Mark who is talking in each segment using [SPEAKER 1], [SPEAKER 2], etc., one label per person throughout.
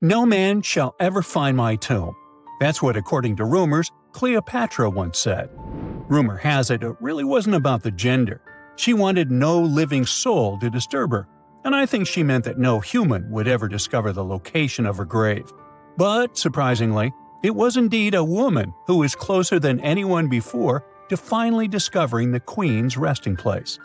[SPEAKER 1] "No man shall ever find my tomb." That's what, according to rumors, Cleopatra once said. Rumor has it really wasn't about the gender. She wanted no living soul to disturb her, and I think she meant that no human would ever discover the location of her grave. But, surprisingly, it was indeed a woman who was closer than anyone before to finally discovering the Queen's resting place.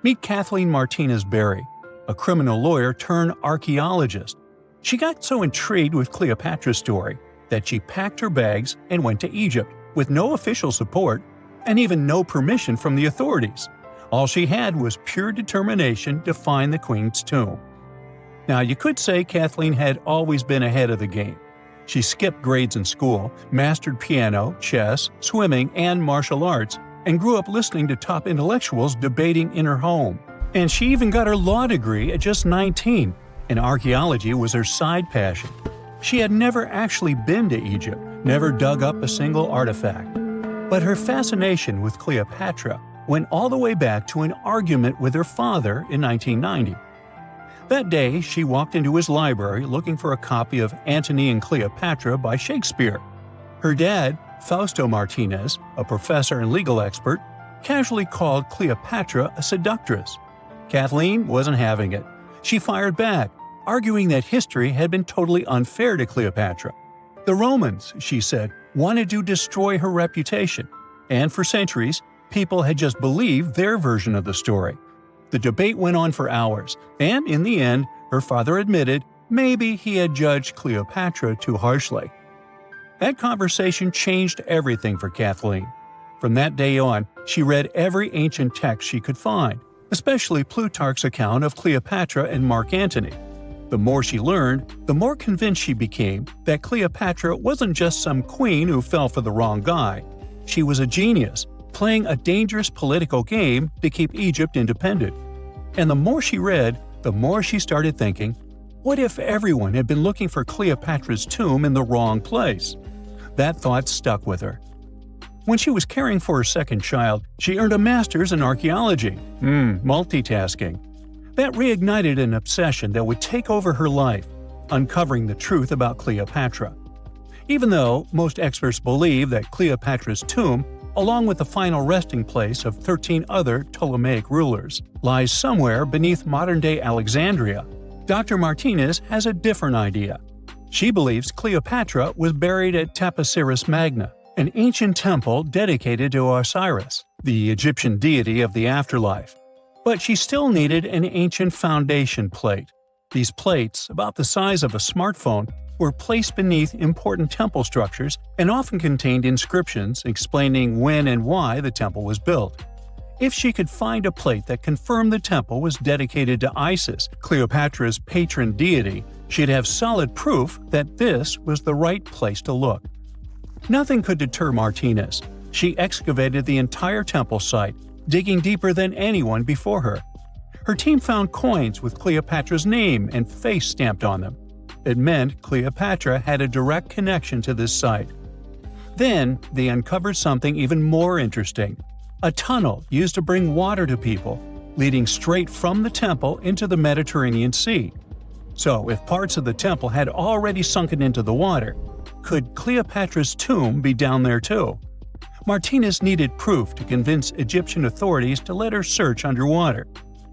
[SPEAKER 1] Meet Kathleen Martinez Berry, a criminal lawyer turned archaeologist. She got so intrigued with Cleopatra's story that she packed her bags and went to Egypt with no official support and even no permission from the authorities. All she had was pure determination to find the Queen's tomb. Now, you could say Kathleen had always been ahead of the game. She skipped grades in school, mastered piano, chess, swimming, and martial arts, and grew up listening to top intellectuals debating in her home. And she even got her law degree at just 19, and archaeology was her side passion. She had never actually been to Egypt, never dug up a single artifact. But her fascination with Cleopatra went all the way back to an argument with her father in 1990. That day, she walked into his library looking for a copy of Antony and Cleopatra by Shakespeare. Her dad, Fausto Martinez, a professor and legal expert, casually called Cleopatra a seductress. Kathleen wasn't having it. She fired back, arguing that history had been totally unfair to Cleopatra. The Romans, she said, wanted to destroy her reputation, and for centuries, people had just believed their version of the story. The debate went on for hours, and in the end, her father admitted maybe he had judged Cleopatra too harshly. That conversation changed everything for Kathleen. From that day on, she read every ancient text she could find, especially Plutarch's account of Cleopatra and Mark Antony. The more she learned, the more convinced she became that Cleopatra wasn't just some queen who fell for the wrong guy. She was a genius, playing a dangerous political game to keep Egypt independent. And the more she read, the more she started thinking, what if everyone had been looking for Cleopatra's tomb in the wrong place? That thought stuck with her. When she was caring for her second child, she earned a master's in archaeology. Multitasking. That reignited an obsession that would take over her life, uncovering the truth about Cleopatra. Even though most experts believe that Cleopatra's tomb, along with the final resting place of 13 other Ptolemaic rulers, lies somewhere beneath modern-day Alexandria, Dr. Martinez has a different idea. She believes Cleopatra was buried at Taposiris Magna, an ancient temple dedicated to Osiris, the Egyptian deity of the afterlife. But she still needed an ancient foundation plate. These plates, about the size of a smartphone, were placed beneath important temple structures and often contained inscriptions explaining when and why the temple was built. If she could find a plate that confirmed the temple was dedicated to Isis, Cleopatra's patron deity, she'd have solid proof that this was the right place to look. Nothing could deter Martinez. She excavated the entire temple site, digging deeper than anyone before her. Her team found coins with Cleopatra's name and face stamped on them. It meant Cleopatra had a direct connection to this site. Then, they uncovered something even more interesting: a tunnel used to bring water to people, leading straight from the temple into the Mediterranean Sea. So, if parts of the temple had already sunken into the water, could Cleopatra's tomb be down there too? Martinez needed proof to convince Egyptian authorities to let her search underwater.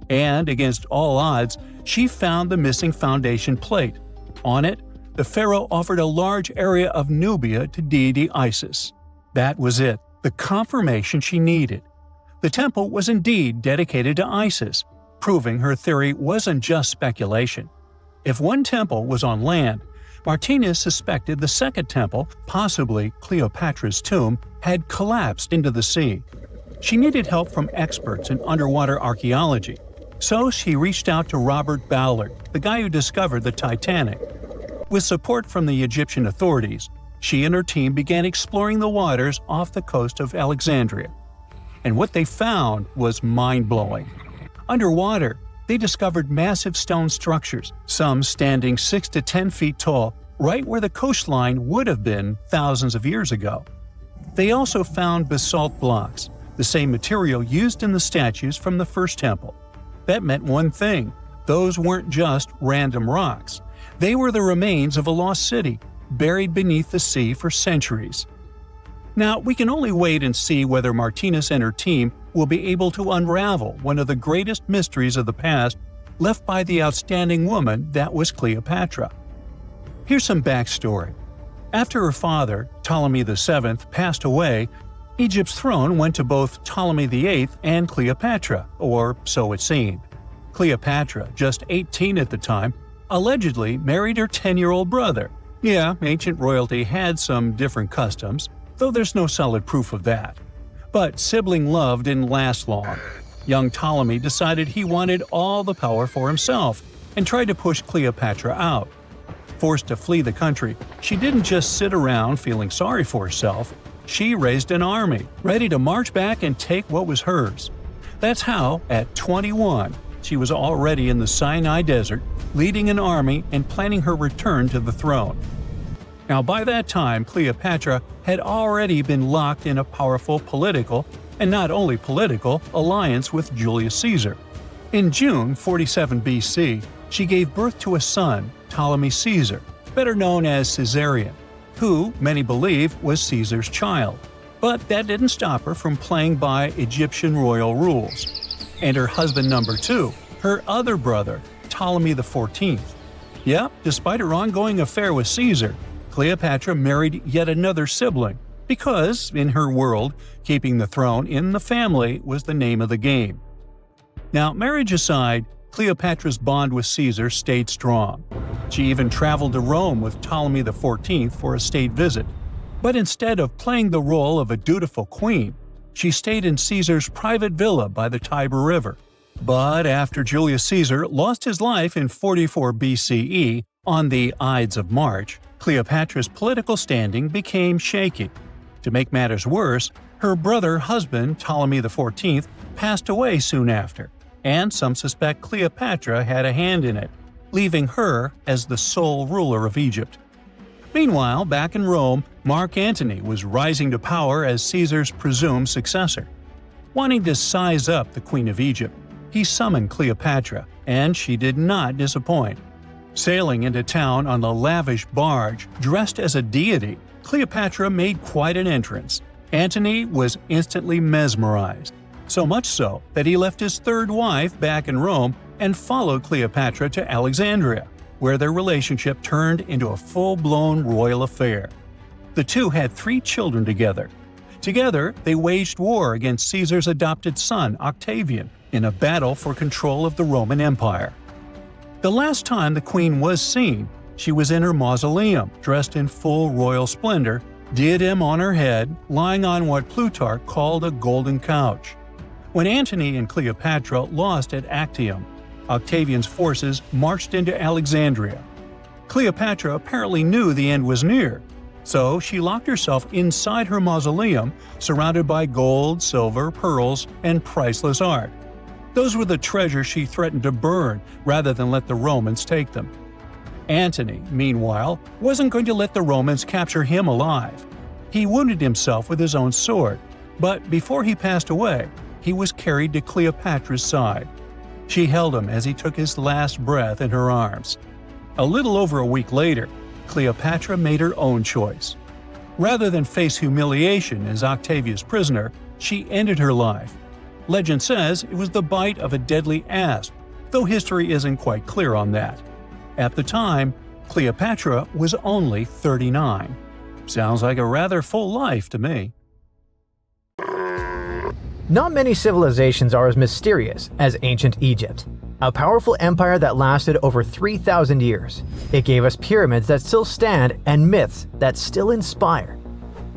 [SPEAKER 1] And, against all odds, she found the missing foundation plate. On it, the pharaoh offered a large area of Nubia to deity Isis. That was it, the confirmation she needed. The temple was indeed dedicated to Isis, proving her theory wasn't just speculation. If one temple was on land, Martinez suspected the second temple, possibly Cleopatra's tomb, had collapsed into the sea. She needed help from experts in underwater archaeology, so she reached out to Robert Ballard, the guy who discovered the Titanic. With support from the Egyptian authorities, she and her team began exploring the waters off the coast of Alexandria. And what they found was mind-blowing. Underwater, they discovered massive stone structures, some standing 6 to 10 feet tall, right where the coastline would have been thousands of years ago. They also found basalt blocks, the same material used in the statues from the first temple. That meant one thing: those weren't just random rocks. They were the remains of a lost city, buried beneath the sea for centuries. Now, we can only wait and see whether Martinez and her team will be able to unravel one of the greatest mysteries of the past left by the outstanding woman that was Cleopatra. Here's some backstory. After her father, Ptolemy VII, passed away, Egypt's throne went to both Ptolemy VIII and Cleopatra, or so it seemed. Cleopatra, just 18 at the time, allegedly married her 10-year-old brother. Yeah, ancient royalty had some different customs, though there's no solid proof of that. But sibling love didn't last long. Young Ptolemy decided he wanted all the power for himself and tried to push Cleopatra out. Forced to flee the country, she didn't just sit around feeling sorry for herself. She raised an army, ready to march back and take what was hers. That's how, at 21, she was already in the Sinai Desert, leading an army and planning her return to the throne. Now, by that time, Cleopatra had already been locked in a powerful political, and not only political, alliance with Julius Caesar. In June 47 BC, she gave birth to a son, Ptolemy Caesar, better known as Caesarion, who, many believe, was Caesar's child. But that didn't stop her from playing by Egyptian royal rules. And her husband number 2, her other brother, Ptolemy XIV. Yep, despite her ongoing affair with Caesar, Cleopatra married yet another sibling, because, in her world, keeping the throne in the family was the name of the game. Now, marriage aside, Cleopatra's bond with Caesar stayed strong. She even traveled to Rome with Ptolemy XIV for a state visit. But instead of playing the role of a dutiful queen, she stayed in Caesar's private villa by the Tiber River. But after Julius Caesar lost his life in 44 BCE on the Ides of March, Cleopatra's political standing became shaky. To make matters worse, her brother-husband Ptolemy XIV passed away soon after, and some suspect Cleopatra had a hand in it, leaving her as the sole ruler of Egypt. Meanwhile, back in Rome, Mark Antony was rising to power as Caesar's presumed successor. Wanting to size up the Queen of Egypt, he summoned Cleopatra, and she did not disappoint. Sailing into town on a lavish barge, dressed as a deity, Cleopatra made quite an entrance. Antony was instantly mesmerized, so much so that he left his third wife back in Rome and followed Cleopatra to Alexandria, where their relationship turned into a full-blown royal affair. The two had 3 children together. Together, they waged war against Caesar's adopted son, Octavian, in a battle for control of the Roman Empire. The last time the queen was seen, she was in her mausoleum, dressed in full royal splendor, diadem on her head, lying on what Plutarch called a golden couch. When Antony and Cleopatra lost at Actium, Octavian's forces marched into Alexandria. Cleopatra apparently knew the end was near, so she locked herself inside her mausoleum, surrounded by gold, silver, pearls, and priceless art. Those were the treasures she threatened to burn rather than let the Romans take them. Antony, meanwhile, wasn't going to let the Romans capture him alive. He wounded himself with his own sword, but before he passed away, he was carried to Cleopatra's side. She held him as he took his last breath in her arms. A little over a week later, Cleopatra made her own choice. Rather than face humiliation as Octavia's prisoner, she ended her life. Legend says it was the bite of a deadly asp, though history isn't quite clear on that. At the time, Cleopatra was only 39. Sounds like a rather full life to me.
[SPEAKER 2] Not many civilizations are as mysterious as ancient Egypt, a powerful empire that lasted over 3,000 years. It gave us pyramids that still stand and myths that still inspire.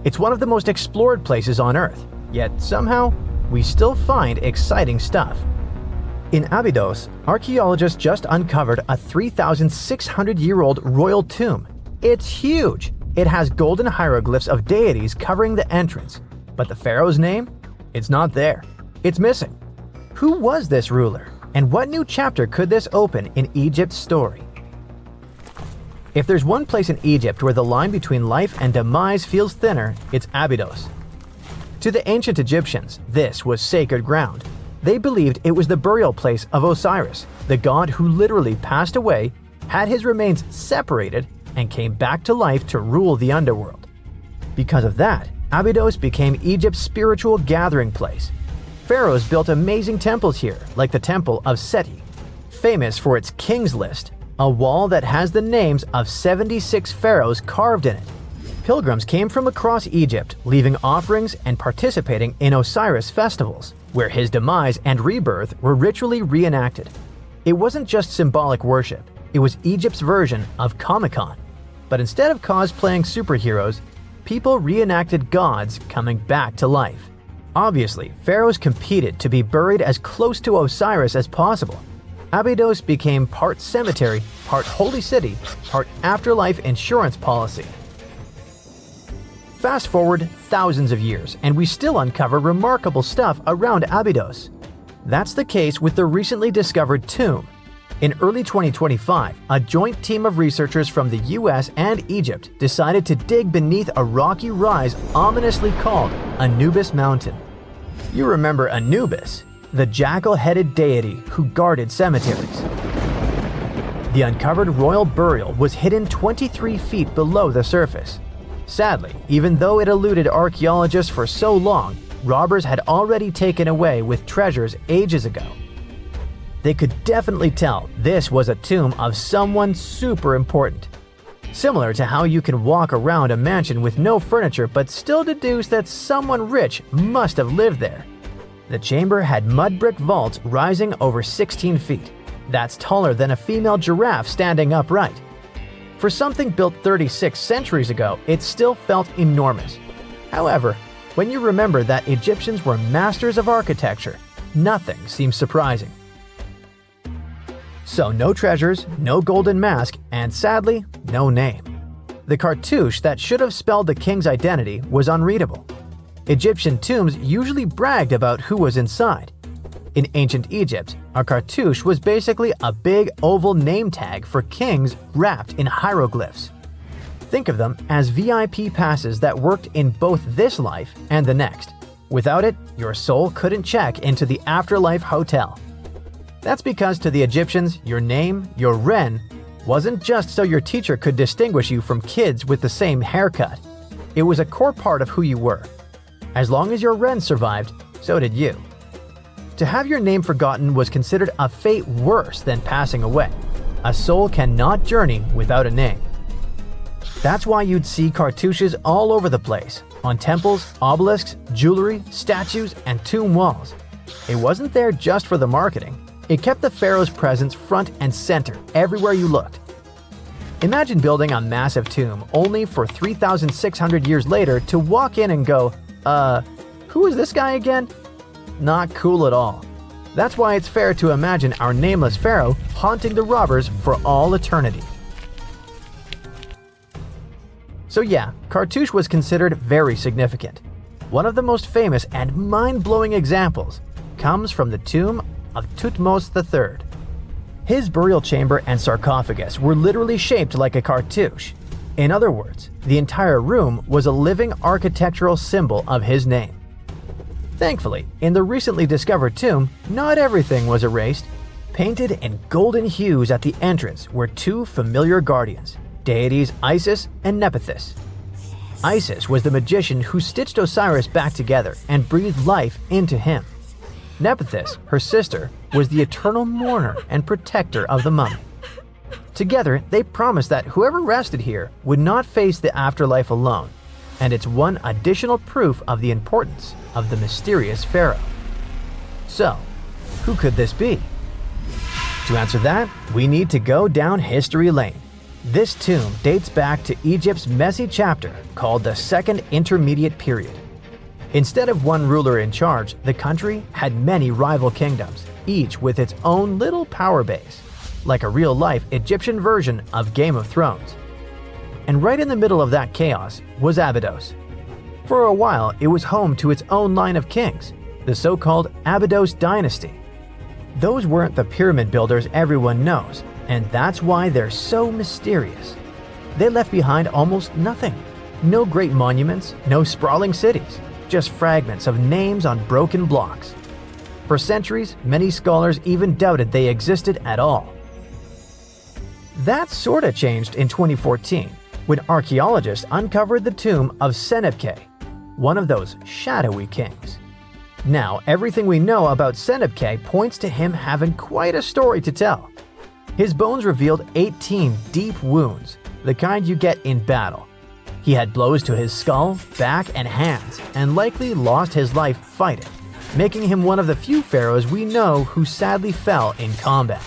[SPEAKER 2] It's one of the most explored places on Earth, yet somehow, we still find exciting stuff. In Abydos, archaeologists just uncovered a 3,600-year-old royal tomb. It's huge! It has golden hieroglyphs of deities covering the entrance, but the pharaoh's name? It's not there. It's missing. Who was this ruler, and what new chapter could this open in Egypt's story? If there's one place in Egypt where the line between life and demise feels thinner, it's Abydos. To the ancient Egyptians, this was sacred ground. They believed it was the burial place of Osiris, the god who literally passed away had his remains separated and came back to life to rule the underworld. Because of that, Abydos became Egypt's spiritual gathering place. Pharaohs built amazing temples here, like the Temple of Seti, famous for its King's List, a wall that has the names of 76 pharaohs carved in it. Pilgrims came from across Egypt, leaving offerings and participating in Osiris festivals, where his demise and rebirth were ritually reenacted. It wasn't just symbolic worship, it was Egypt's version of Comic-Con. But instead of cosplaying superheroes, people reenacted gods coming back to life. Obviously, pharaohs competed to be buried as close to Osiris as possible. Abydos became part cemetery, part holy city, part afterlife insurance policy. Fast forward thousands of years, and we still uncover remarkable stuff around Abydos. That's the case with the recently discovered tomb. In early 2025, a joint team of researchers from the US and Egypt decided to dig beneath a rocky rise ominously called Anubis Mountain. You remember Anubis, the jackal-headed deity who guarded cemeteries. The uncovered royal burial was hidden 23 feet below the surface. Sadly, even though it eluded archaeologists for so long, robbers had already taken away with treasures ages ago. They could definitely tell this was a tomb of someone super important. Similar to how you can walk around a mansion with no furniture but still deduce that someone rich must have lived there. The chamber had mud brick vaults rising over 16 feet. That's taller than a female giraffe standing upright. For something built 36 centuries ago, it still felt enormous. However, when you remember that Egyptians were masters of architecture, nothing seems surprising. So no treasures, no golden mask, and sadly, no name. The cartouche that should have spelled the king's identity was unreadable. Egyptian tombs usually bragged about who was inside. In ancient Egypt, a cartouche was basically a big oval name tag for kings wrapped in hieroglyphs. Think of them as VIP passes that worked in both this life and the next. Without it, your soul couldn't check into the afterlife hotel. That's because to the Egyptians, your name, your ren, wasn't just so your teacher could distinguish you from kids with the same haircut. It was a core part of who you were. As long as your ren survived, so did you. To have your name forgotten was considered a fate worse than passing away. A soul cannot journey without a name. That's why you'd see cartouches all over the place, on temples, obelisks, jewelry, statues, and tomb walls. It wasn't there just for the marketing. It kept the pharaoh's presence front and center everywhere you looked. Imagine building a massive tomb only for 3,600 years later to walk in and go, who is this guy again? Not cool at all. That's why it's fair to imagine our nameless pharaoh haunting the robbers for all eternity. So yeah, cartouche was considered very significant. One of the most famous and mind-blowing examples comes from the tomb of Thutmose III. His burial chamber and sarcophagus were literally shaped like a cartouche. In other words, the entire room was a living architectural symbol of his name. Thankfully, in the recently discovered tomb, not everything was erased. Painted in golden hues at the entrance were two familiar guardians, deities Isis and Nephthys. Isis was the magician who stitched Osiris back together and breathed life into him. Nephthys, her sister, was the eternal mourner and protector of the mummy. Together, they promised that whoever rested here would not face the afterlife alone, and it's one additional proof of the importance of the mysterious pharaoh. So, who could this be? To answer that, we need to go down history lane. This tomb dates back to Egypt's messy chapter called the Second Intermediate Period. Instead of one ruler in charge, the country had many rival kingdoms, each with its own little power base, like a real-life Egyptian version of Game of Thrones. And right in the middle of that chaos was Abydos. For a while, it was home to its own line of kings, the so-called Abydos dynasty. Those weren't the pyramid builders everyone knows, and that's why they're so mysterious. They left behind almost nothing. No great monuments, no sprawling cities, just fragments of names on broken blocks. For centuries, many scholars even doubted they existed at all. That sorta changed in 2014 when archaeologists uncovered the tomb of Senebkay, one of those shadowy kings. Now, everything we know about Senebkay points to him having quite a story to tell. His bones revealed 18 deep wounds, the kind you get in battle. He had blows to his skull, back, and hands, and likely lost his life fighting, making him one of the few pharaohs we know who sadly fell in combat.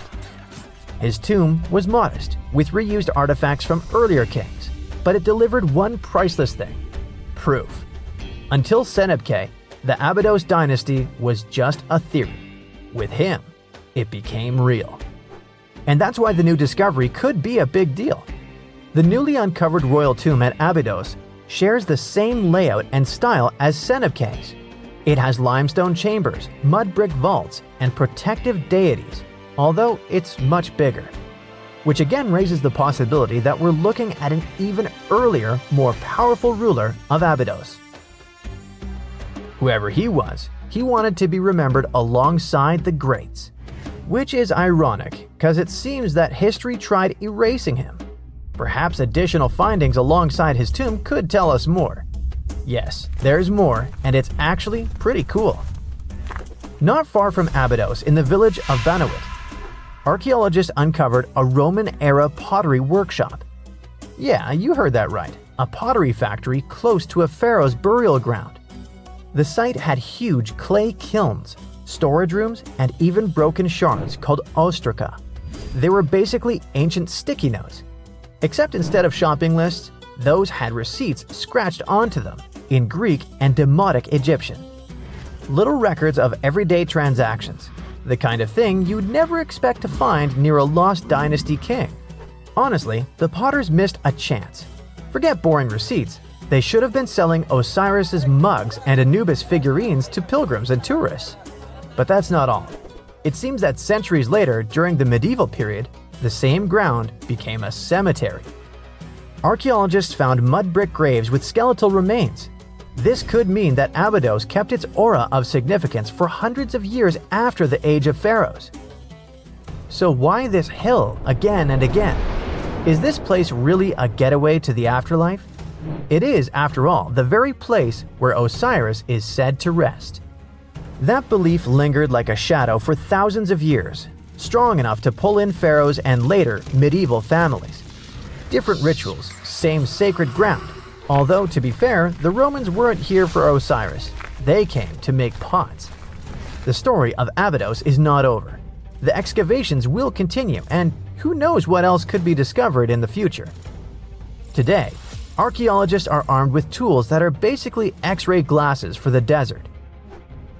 [SPEAKER 2] His tomb was modest, with reused artifacts from earlier kings, but it delivered one priceless thing: proof. Until Senebkay, the Abydos dynasty was just a theory. With him, it became real. And that's why the new discovery could be a big deal. The newly uncovered royal tomb at Abydos shares the same layout and style as Senebkay's. It has limestone chambers, mud brick vaults, and protective deities, although it's much bigger. Which again raises the possibility that we're looking at an even earlier, more powerful ruler of Abydos. Whoever he was, he wanted to be remembered alongside the greats. Which is ironic, because it seems that history tried erasing him. Perhaps additional findings alongside his tomb could tell us more. Yes, there's more, and it's actually pretty cool. Not far from Abydos, in the village of Banawit, archaeologists uncovered a Roman-era pottery workshop. Yeah, you heard that right, a pottery factory close to a pharaoh's burial ground. The site had huge clay kilns, storage rooms, and even broken shards called ostraca. They were basically ancient sticky notes. Except instead of shopping lists, those had receipts scratched onto them in Greek and Demotic Egyptian. Little records of everyday transactions, the kind of thing you'd never expect to find near a lost dynasty king. Honestly, the potters missed a chance. Forget boring receipts. They should have been selling Osiris's mugs and Anubis figurines to pilgrims and tourists. But that's not all. It seems that centuries later, during the medieval period, the same ground became a cemetery. Archaeologists found mud brick graves with skeletal remains. This could mean that Abydos kept its aura of significance for hundreds of years after the Age of Pharaohs. So why this hill again and again? Is this place really a getaway to the afterlife? It is, after all, the very place where Osiris is said to rest. That belief lingered like a shadow for thousands of years, strong enough to pull in pharaohs and later medieval families. Different rituals, same sacred ground. Although, to be fair, the Romans weren't here for Osiris. They came to make pots. The story of Abydos is not over. The excavations will continue, and who knows what else could be discovered in the future. Today, archaeologists are armed with tools that are basically X-ray glasses for the desert.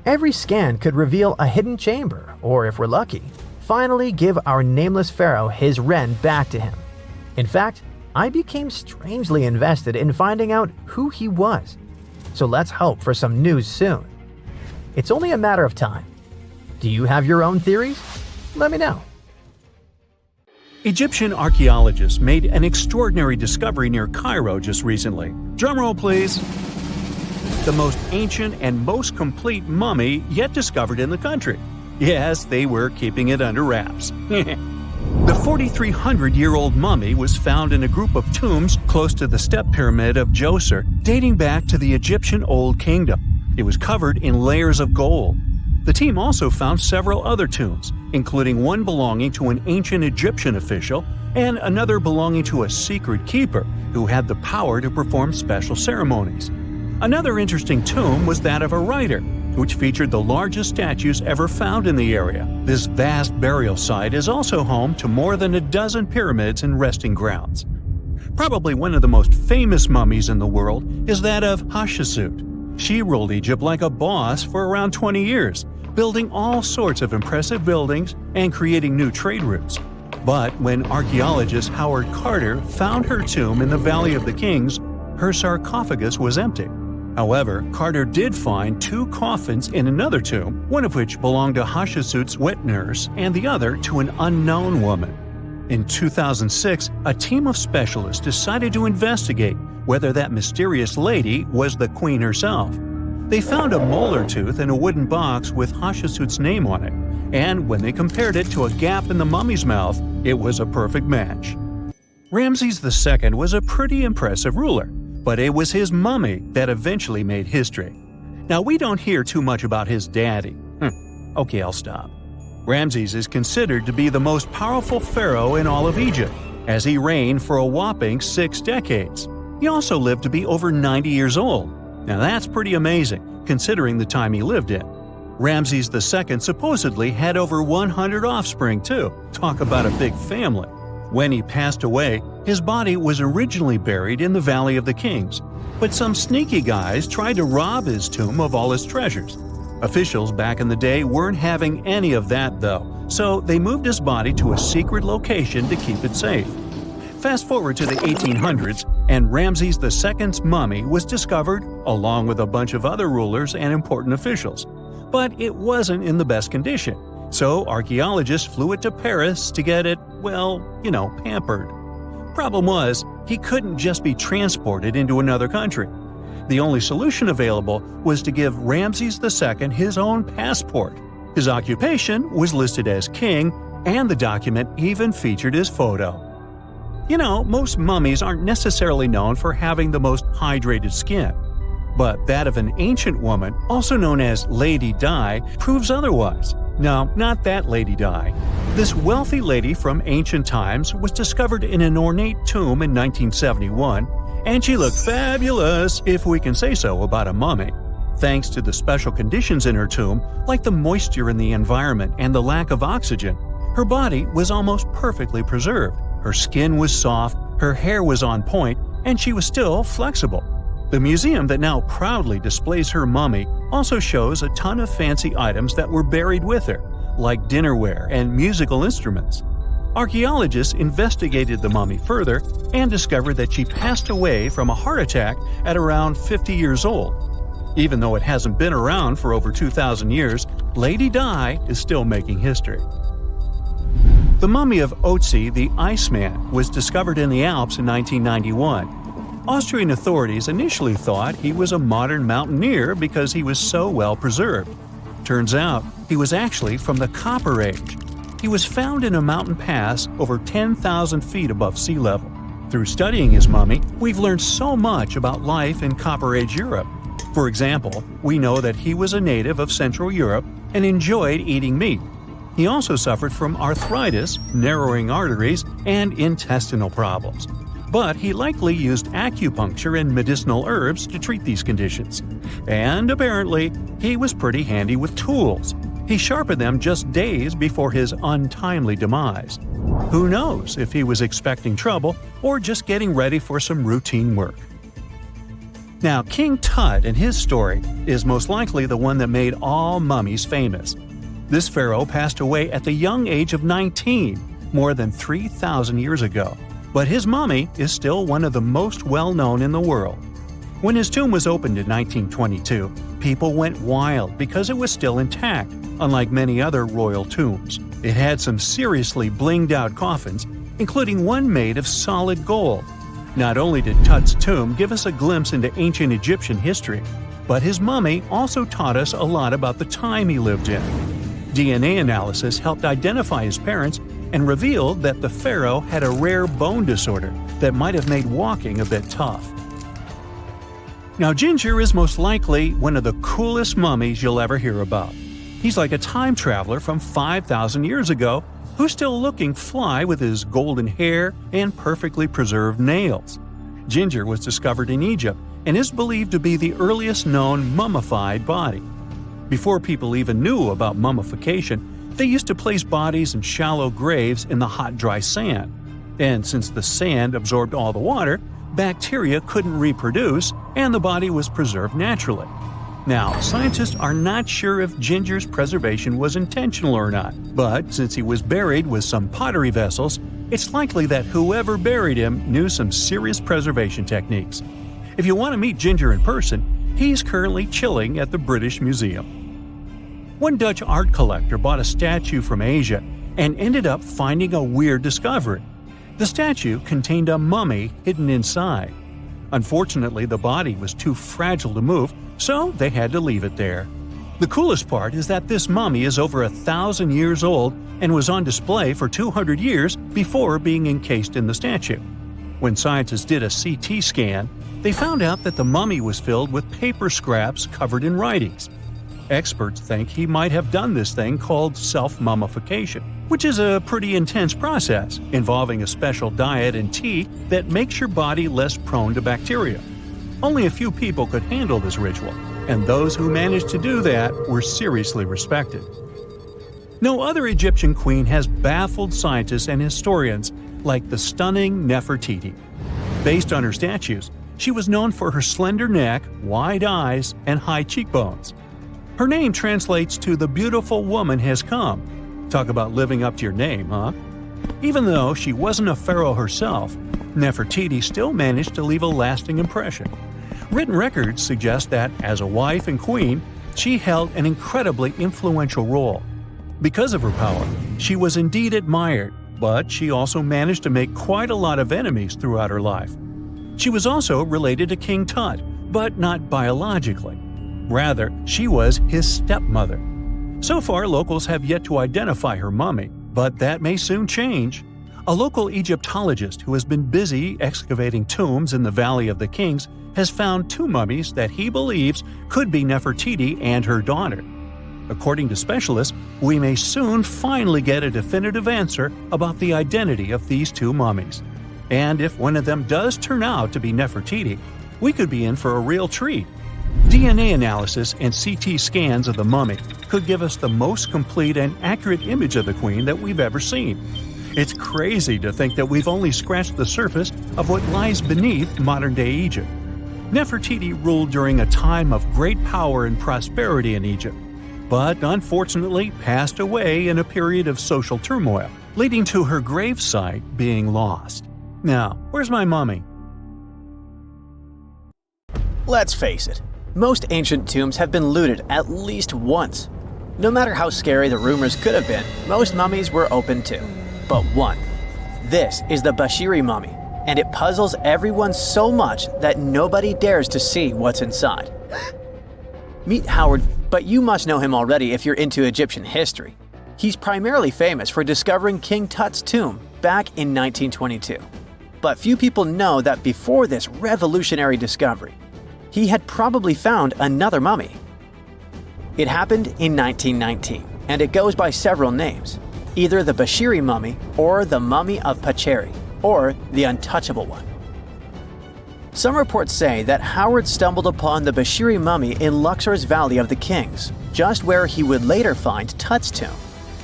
[SPEAKER 2] Every scan could reveal a hidden chamber, or if we're lucky, finally give our nameless pharaoh his wren back to him. In fact, I became strangely invested in finding out who he was. So let's hope for some news soon. It's only a matter of time. Do you have your own theories? Let me know.
[SPEAKER 1] Egyptian archaeologists made an extraordinary discovery near Cairo just recently. Drumroll, please. The most ancient and most complete mummy yet discovered in the country. Yes, they were keeping it under wraps. The 4,300-year-old mummy was found in a group of tombs close to the step pyramid of Djoser, dating back to the Egyptian Old Kingdom. It was covered in layers of gold. The team also found several other tombs, including one belonging to an ancient Egyptian official and another belonging to a secret keeper who had the power to perform special ceremonies. Another interesting tomb was that of a writer, which featured the largest statues ever found in the area. This vast burial site is also home to more than a dozen pyramids and resting grounds. Probably one of the most famous mummies in the world is that of Hatshepsut. She ruled Egypt like a boss for around 20 years, building all sorts of impressive buildings and creating new trade routes. But when archaeologist Howard Carter found her tomb in the Valley of the Kings, her sarcophagus was empty. However, Carter did find two coffins in another tomb, one of which belonged to Hatshepsut's wet nurse and the other to an unknown woman. In 2006, a team of specialists decided to investigate whether that mysterious lady was the queen herself. They found a molar tooth in a wooden box with Hatshepsut's name on it, and when they compared it to a gap in the mummy's mouth, it was a perfect match. Ramses II was a pretty impressive ruler, but it was his mummy that eventually made history. Now, we don't hear too much about his daddy. Okay, I'll stop. Ramses is considered to be the most powerful pharaoh in all of Egypt, as he reigned for a whopping 6 decades. He also lived to be over 90 years old. Now that's pretty amazing, considering the time he lived in. Ramses II supposedly had over 100 offspring too. Talk about a big family. When he passed away, his body was originally buried in the Valley of the Kings, but some sneaky guys tried to rob his tomb of all his treasures. Officials back in the day weren't having any of that though, so they moved his body to a secret location to keep it safe. Fast forward to the 1800s, and Ramses II's mummy was discovered along with a bunch of other rulers and important officials. But it wasn't in the best condition, so archaeologists flew it to Paris to get it, pampered. Problem was, he couldn't just be transported into another country. The only solution available was to give Ramses II his own passport. His occupation was listed as king, and the document even featured his photo. Most mummies aren't necessarily known for having the most hydrated skin. But that of an ancient woman, also known as Lady Di, proves otherwise. No, not that Lady Di. This wealthy lady from ancient times was discovered in an ornate tomb in 1971, and she looked fabulous, if we can say so about a mummy. Thanks to the special conditions in her tomb, like the moisture in the environment and the lack of oxygen, her body was almost perfectly preserved. Her skin was soft, her hair was on point, and she was still flexible. The museum that now proudly displays her mummy also shows a ton of fancy items that were buried with her, like dinnerware and musical instruments. Archaeologists investigated the mummy further and discovered that she passed away from a heart attack at around 50 years old. Even though it hasn't been around for over 2,000 years, Lady Di is still making history. The mummy of Otzi the Iceman was discovered in the Alps in 1991. Austrian authorities initially thought he was a modern mountaineer because he was so well preserved. Turns out, he was actually from the Copper Age. He was found in a mountain pass over 10,000 feet above sea level. Through studying his mummy, we've learned so much about life in Copper Age Europe. For example, we know that he was a native of Central Europe and enjoyed eating meat. He also suffered from arthritis, narrowing arteries, and intestinal problems. But he likely used acupuncture and medicinal herbs to treat these conditions. And apparently, he was pretty handy with tools. He sharpened them just days before his untimely demise. Who knows if he was expecting trouble or just getting ready for some routine work. Now, King Tut and his story is most likely the one that made all mummies famous. This pharaoh passed away at the young age of 19, more than 3,000 years ago. But his mummy is still one of the most well-known in the world. When his tomb was opened in 1922, people went wild because it was still intact, unlike many other royal tombs. It had some seriously blinged-out coffins, including one made of solid gold. Not only did Tut's tomb give us a glimpse into ancient Egyptian history, but his mummy also taught us a lot about the time he lived in. DNA analysis helped identify his parents and revealed that the pharaoh had a rare bone disorder that might have made walking a bit tough. Now, Ginger is most likely one of the coolest mummies you'll ever hear about. He's like a time traveler from 5,000 years ago who's still looking fly with his golden hair and perfectly preserved nails. Ginger was discovered in Egypt and is believed to be the earliest known mummified body. Before people even knew about mummification, they used to place bodies in shallow graves in the hot, dry sand. And since the sand absorbed all the water, bacteria couldn't reproduce and the body was preserved naturally. Now, scientists are not sure if Ginger's preservation was intentional or not, but since he was buried with some pottery vessels, it's likely that whoever buried him knew some serious preservation techniques. If you want to meet Ginger in person, he's currently chilling at the British Museum. One Dutch art collector bought a statue from Asia and ended up finding a weird discovery. The statue contained a mummy hidden inside. Unfortunately, the body was too fragile to move, so they had to leave it there. The coolest part is that this mummy is over 1,000 years old and was on display for 200 years before being encased in the statue. When scientists did a CT scan, they found out that the mummy was filled with paper scraps covered in writings. Experts think he might have done this thing called self-mummification, which is a pretty intense process involving a special diet and tea that makes your body less prone to bacteria. Only a few people could handle this ritual, and those who managed to do that were seriously respected. No other Egyptian queen has baffled scientists and historians like the stunning Nefertiti. Based on her statues, she was known for her slender neck, wide eyes, and high cheekbones. Her name translates to "the beautiful woman has come." Talk about living up to your name, huh? Even though she wasn't a pharaoh herself, Nefertiti still managed to leave a lasting impression. Written records suggest that, as a wife and queen, she held an incredibly influential role. Because of her power, she was indeed admired, but she also managed to make quite a lot of enemies throughout her life. She was also related to King Tut, but not biologically. Rather, she was his stepmother. So far, locals have yet to identify her mummy, but that may soon change. A local Egyptologist who has been busy excavating tombs in the Valley of the Kings has found 2 mummies that he believes could be Nefertiti and her daughter. According to specialists, we may soon finally get a definitive answer about the identity of these 2 mummies. And if one of them does turn out to be Nefertiti, we could be in for a real treat. DNA analysis and CT scans of the mummy could give us the most complete and accurate image of the queen that we've ever seen. It's crazy to think that we've only scratched the surface of what lies beneath modern-day Egypt. Nefertiti ruled during a time of great power and prosperity in Egypt, but unfortunately passed away in a period of social turmoil, leading to her gravesite being lost. Now, where's my mummy?
[SPEAKER 2] Let's face it, most ancient tombs have been looted at least once. No matter how scary the rumors could have been, most mummies were open too. But one. This is the Bashiri mummy, and it puzzles everyone so much that nobody dares to see what's inside. Meet Howard, but you must know him already if you're into Egyptian history. He's primarily famous for discovering King Tut's tomb back in 1922. But few people know that before this revolutionary discovery, he had probably found another mummy. It happened in 1919, and it goes by several names, either the Bashiri mummy or the mummy of Pacheri, or the untouchable one. Some reports say that Howard stumbled upon the Bashiri mummy in Luxor's Valley of the Kings, just where he would later find Tut's tomb.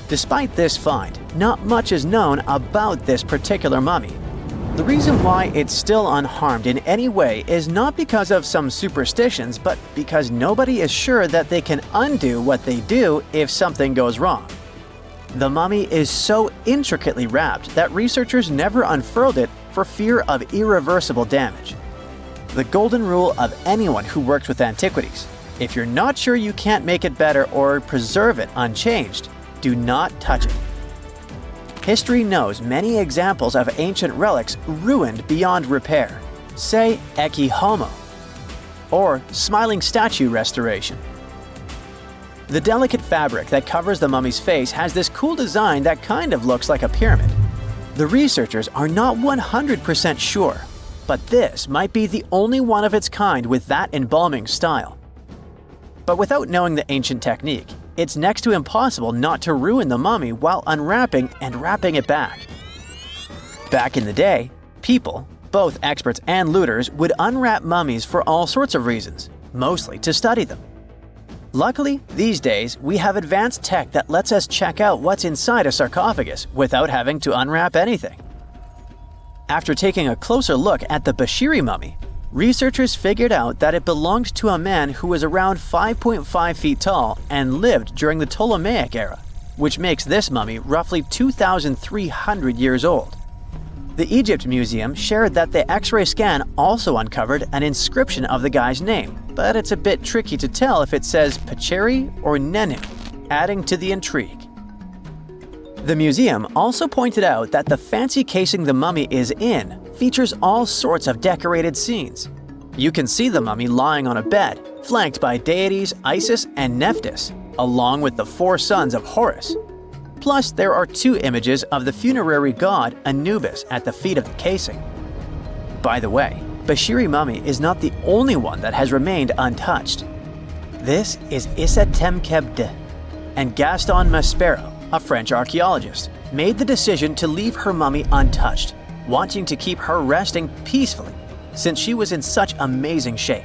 [SPEAKER 2] Despite this find, not much is known about this particular mummy. The reason why it's still unharmed in any way is not because of some superstitions, but because nobody is sure that they can undo what they do if something goes wrong. The mummy is so intricately wrapped that researchers never unfurled it for fear of irreversible damage. The golden rule of anyone who works with antiquities: if you're not sure you can't make it better or preserve it unchanged, do not touch it. History knows many examples of ancient relics ruined beyond repair, say Ecce Homo, or smiling statue restoration. The delicate fabric that covers the mummy's face has this cool design that kind of looks like a pyramid. The researchers are not 100% sure, but this might be the only one of its kind with that embalming style. But without knowing the ancient technique, it's next to impossible not to ruin the mummy while unwrapping and wrapping it back. Back in the day, people, both experts and looters, would unwrap mummies for all sorts of reasons, mostly to study them. Luckily, these days, we have advanced tech that lets us check out what's inside a sarcophagus without having to unwrap anything. After taking a closer look at the Bashiri mummy, researchers figured out that it belonged to a man who was around 5.5 feet tall and lived during the Ptolemaic era, which makes this mummy roughly 2,300 years old. The Egypt Museum shared that the X-ray scan also uncovered an inscription of the guy's name, but it's a bit tricky to tell if it says Pacheri or Nenu, adding to the intrigue. The museum also pointed out that the fancy casing the mummy is in features all sorts of decorated scenes. You can see the mummy lying on a bed, flanked by deities Isis and Nephthys, along with the 4 sons of Horus. Plus, there are 2 images of the funerary god Anubis at the feet of the casing. By the way, Bashiri mummy is not the only one that has remained untouched. This is Isetemkebde, and Gaston Maspero, a French archaeologist, made the decision to leave her mummy untouched, wanting to keep her resting peacefully since she was in such amazing shape.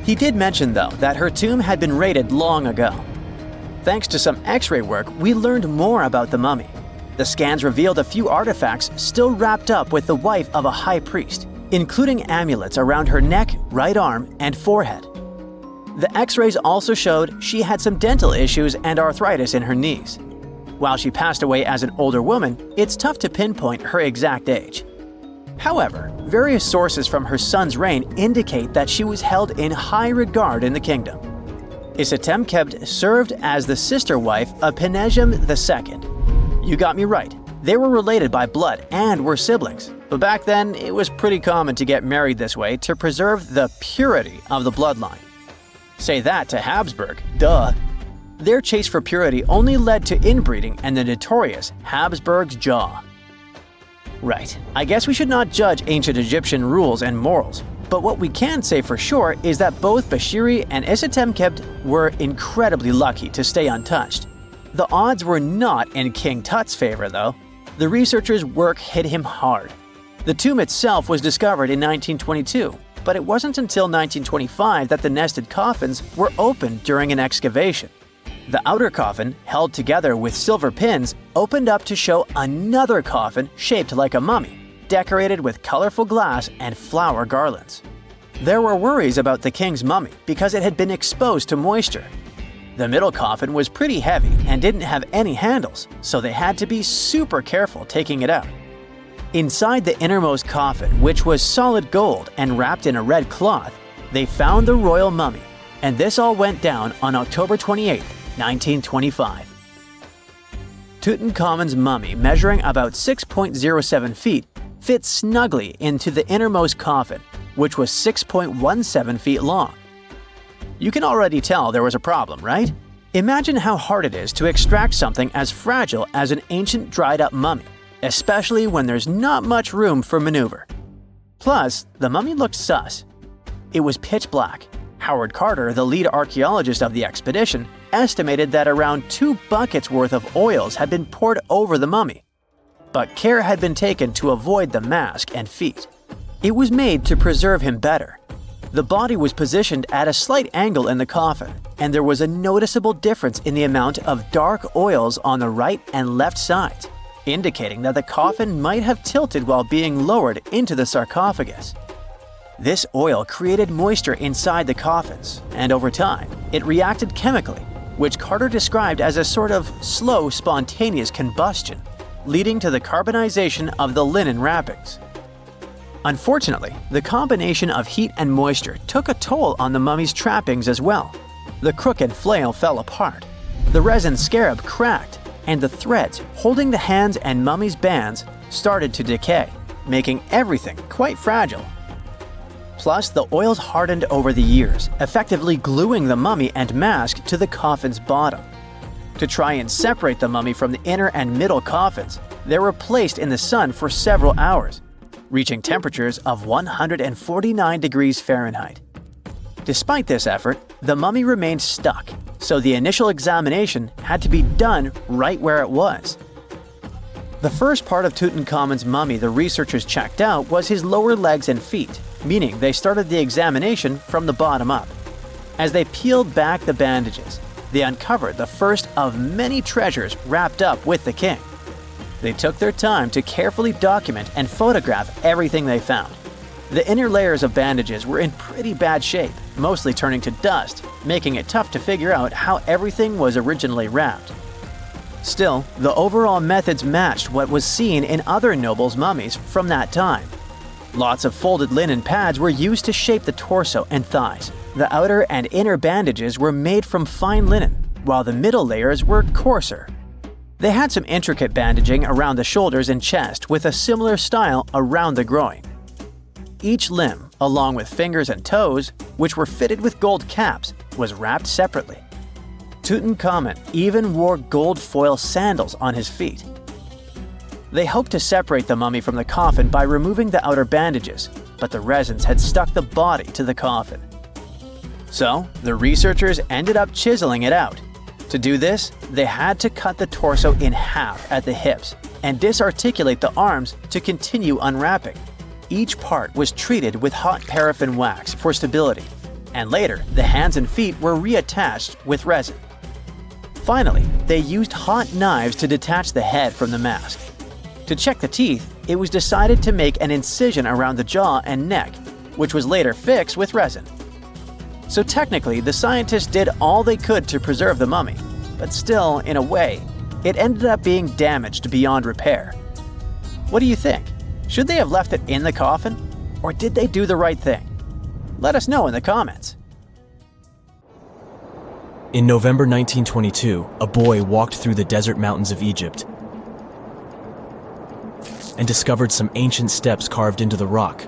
[SPEAKER 2] He did mention, though, that her tomb had been raided long ago. Thanks to some X-ray work, we learned more about the mummy. The scans revealed a few artifacts still wrapped up with the wife of a high priest, including amulets around her neck, right arm, and forehead. The X-rays also showed she had some dental issues and arthritis in her knees. While she passed away as an older woman, it's tough to pinpoint her exact age. However, various sources from her son's reign indicate that she was held in high regard in the kingdom. Isetemkebde served as the sister wife of Penejam II. You got me right, they were related by blood and were siblings, but back then it was pretty common to get married this way to preserve the purity of the bloodline. Say that to Habsburg, duh. Their chase for purity only led to inbreeding and the notorious Habsburg's jaw. Right, I guess we should not judge ancient Egyptian rules and morals, but what we can say for sure is that both Bashiri and Isetemkebde were incredibly lucky to stay untouched. The odds were not in King Tut's favor, though. The researchers' work hit him hard. The tomb itself was discovered in 1922, but it wasn't until 1925 that the nested coffins were opened during an excavation. The outer coffin, held together with silver pins, opened up to show another coffin shaped like a mummy, decorated with colorful glass and flower garlands. There were worries about the king's mummy because it had been exposed to moisture. The middle coffin was pretty heavy and didn't have any handles, so they had to be super careful taking it out. Inside the innermost coffin, which was solid gold and wrapped in a red cloth, they found the royal mummy, and this all went down on October 28, 1925. Tutankhamun's mummy, measuring about 6.07 feet, fit snugly into the innermost coffin, which was 6.17 feet long. You can already tell there was a problem, right? Imagine how hard it is to extract something as fragile as an ancient dried-up mummy, especially when there's not much room for maneuver. Plus, the mummy looked sus. It was pitch black. Howard Carter, the lead archaeologist of the expedition, estimated that around 2 buckets worth of oils had been poured over the mummy. But care had been taken to avoid the mask and feet. It was made to preserve him better. The body was positioned at a slight angle in the coffin, and there was a noticeable difference in the amount of dark oils on the right and left sides, indicating that the coffin might have tilted while being lowered into the sarcophagus. This oil created moisture inside the coffins, and over time, it reacted chemically, which Carter described as a sort of slow, spontaneous combustion, leading to the carbonization of the linen wrappings. Unfortunately, the combination of heat and moisture took a toll on the mummy's trappings as well. The crook and flail fell apart, the resin scarab cracked, and the threads holding the hands and mummy's bands started to decay, making everything quite fragile. Plus, the oils hardened over the years, effectively gluing the mummy and mask to the coffin's bottom. To try and separate the mummy from the inner and middle coffins, they were placed in the sun for several hours, reaching temperatures of 149 degrees Fahrenheit. Despite this effort, the mummy remained stuck, so the initial examination had to be done right where it was. The first part of Tutankhamun's mummy the researchers checked out was his lower legs and feet, meaning they started the examination from the bottom up. As they peeled back the bandages, they uncovered the first of many treasures wrapped up with the king. They took their time to carefully document and photograph everything they found. The inner layers of bandages were in pretty bad shape, mostly turning to dust, making it tough to figure out how everything was originally wrapped. Still, the overall methods matched what was seen in other nobles' mummies from that time. Lots of folded linen pads were used to shape the torso and thighs. The outer and inner bandages were made from fine linen, while the middle layers were coarser. They had some intricate bandaging around the shoulders and chest with a similar style around the groin. each limb, along with fingers and toes, which were fitted with gold caps, was wrapped separately. Tutankhamun even wore gold foil sandals on his feet. They hoped to separate the mummy from the coffin by removing the outer bandages, but the resins had stuck the body to the coffin. So, the researchers ended up chiseling it out. To do this, they had to cut the torso in half at the hips and disarticulate the arms to continue unwrapping. Each part was treated with hot paraffin wax for stability, and later the hands and feet were reattached with resin. Finally, they used hot knives to detach the head from the mask. To check the teeth, it was decided to make an incision around the jaw and neck, which was later fixed with resin. So technically, the scientists did all they could to preserve the mummy, but still, in a way, it ended up being damaged beyond repair. What do you think? Should they have left it in the coffin? Or did they do the right thing? Let us know in the comments.
[SPEAKER 3] In November 1922, a boy walked through the desert mountains of Egypt and discovered some ancient steps carved into the rock.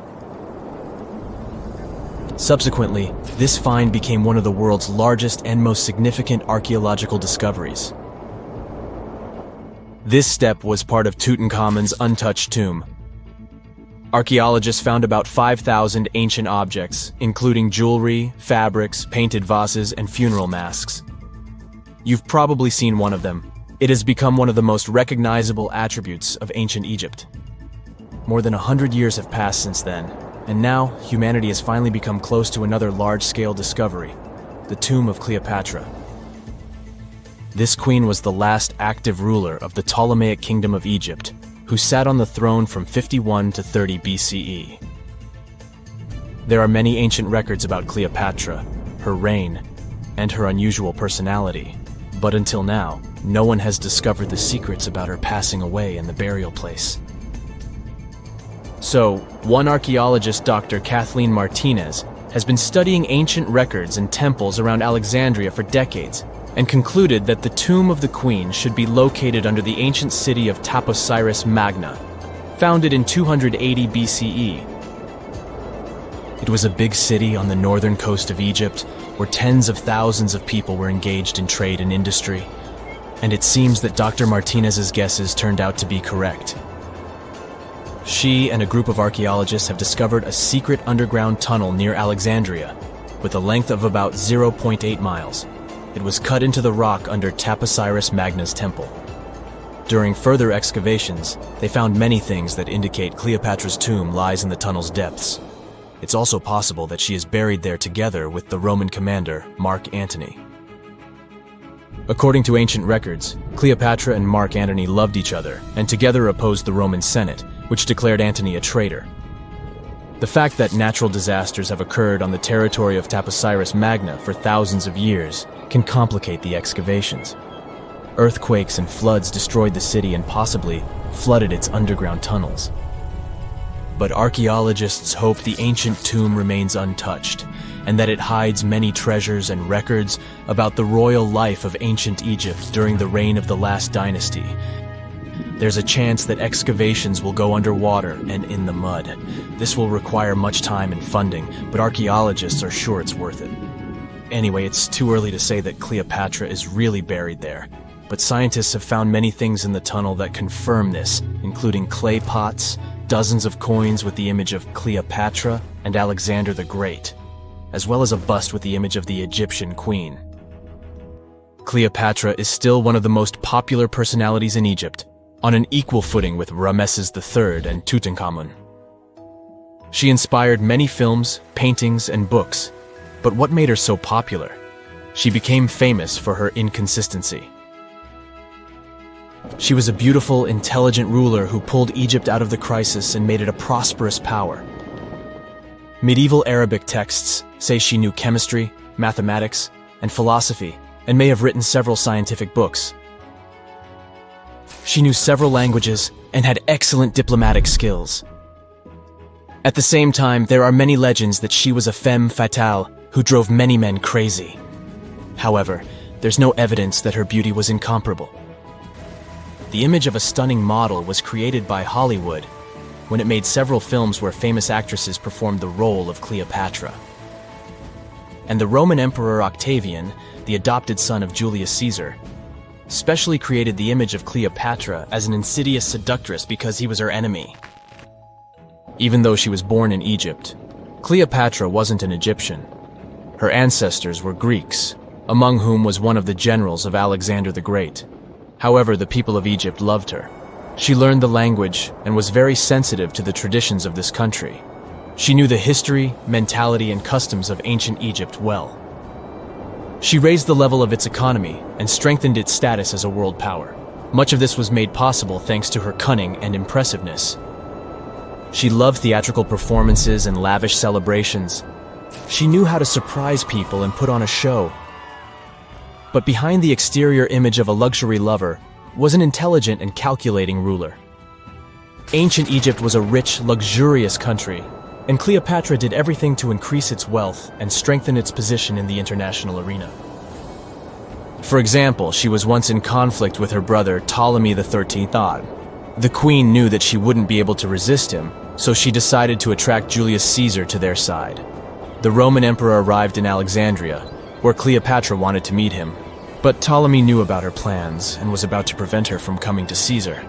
[SPEAKER 3] Subsequently, this find became one of the world's largest and most significant archaeological discoveries. This step was part of Tutankhamun's untouched tomb. Archaeologists found about 5,000 ancient objects, including jewelry, fabrics, painted vases, and funeral masks. You've probably seen one of them. It has become one of the most recognizable attributes of ancient Egypt. More than 100 years have passed since then, and now humanity has finally become close to another large-scale discovery, the tomb of Cleopatra. This queen was the last active ruler of the Ptolemaic Kingdom of Egypt, who sat on the throne from 51 to 30 BCE. There are many ancient records about Cleopatra, her reign, and her unusual personality, but until now, no one has discovered the secrets about her passing away in the burial place. So, one archaeologist, Dr. Kathleen Martinez, has been studying ancient records and temples around Alexandria for decades, and concluded that the tomb of the queen should be located under the ancient city of Taposiris Magna, founded in 280 BCE. It was a big city on the northern coast of Egypt, where tens of thousands of people were engaged in trade and industry, and it seems that Dr. Martinez's guesses turned out to be correct. She and a group of archaeologists have discovered a secret underground tunnel near Alexandria, with a length of about 0.8 miles. It was cut into the rock under Taposiris Magna's temple. During further excavations, they found many things that indicate Cleopatra's tomb lies in the tunnel's depths. It's also possible that she is buried there together with the Roman commander, Mark Antony. According to ancient records, Cleopatra and Mark Antony loved each other and together opposed the Roman Senate, which declared Antony a traitor. The fact that natural disasters have occurred on the territory of Taposiris Magna for thousands of years can complicate the excavations. Earthquakes and floods destroyed the city and possibly flooded its underground tunnels. But archaeologists hope the ancient tomb remains untouched, and that it hides many treasures and records about the royal life of ancient Egypt during the reign of the last dynasty. There's a chance that excavations will go underwater and in the mud. This will require much time and funding, but archaeologists are sure it's worth it. Anyway, it's too early to say that Cleopatra is really buried there, but scientists have found many things in the tunnel that confirm this, including clay pots, dozens of coins with the image of Cleopatra and Alexander the Great, as well as a bust with the image of the Egyptian queen. Cleopatra is still one of the most popular personalities in Egypt, on an equal footing with Ramesses III and Tutankhamun. She inspired many films, paintings, and books, but what made her so popular? She became famous for her inconsistency. She was a beautiful, intelligent ruler who pulled Egypt out of the crisis and made it a prosperous power. Medieval Arabic texts say she knew chemistry, mathematics, and philosophy, and may have written several scientific books. She knew several languages and had excellent diplomatic skills. At the same time, there are many legends that she was a femme fatale who drove many men crazy. However, there's no evidence that her beauty was incomparable. The image of a stunning model was created by Hollywood, when it made several films where famous actresses performed the role of Cleopatra. And the Roman Emperor Octavian, the adopted son of Julius Caesar, specially created the image of Cleopatra as an insidious seductress because he was her enemy. Even though she was born in Egypt, Cleopatra wasn't an Egyptian. Her ancestors were Greeks, among whom was one of the generals of Alexander the Great. However, the people of Egypt loved her. She learned the language and was very sensitive to the traditions of this country. She knew the history, mentality, and customs of ancient Egypt well. She raised the level of its economy and strengthened its status as a world power. Much of this was made possible thanks to her cunning and impressiveness. She loved theatrical performances and lavish celebrations. She knew how to surprise people and put on a show. But behind the exterior image of a luxury lover was an intelligent and calculating ruler. Ancient Egypt was a rich, luxurious country, and Cleopatra did everything to increase its wealth and strengthen its position in the international arena. For example, she was once in conflict with her brother Ptolemy XIII. The queen knew that she wouldn't be able to resist him, so she decided to attract Julius Caesar to their side. The Roman emperor arrived in Alexandria, where Cleopatra wanted to meet him, but Ptolemy knew about her plans and was about to prevent her from coming to Caesar.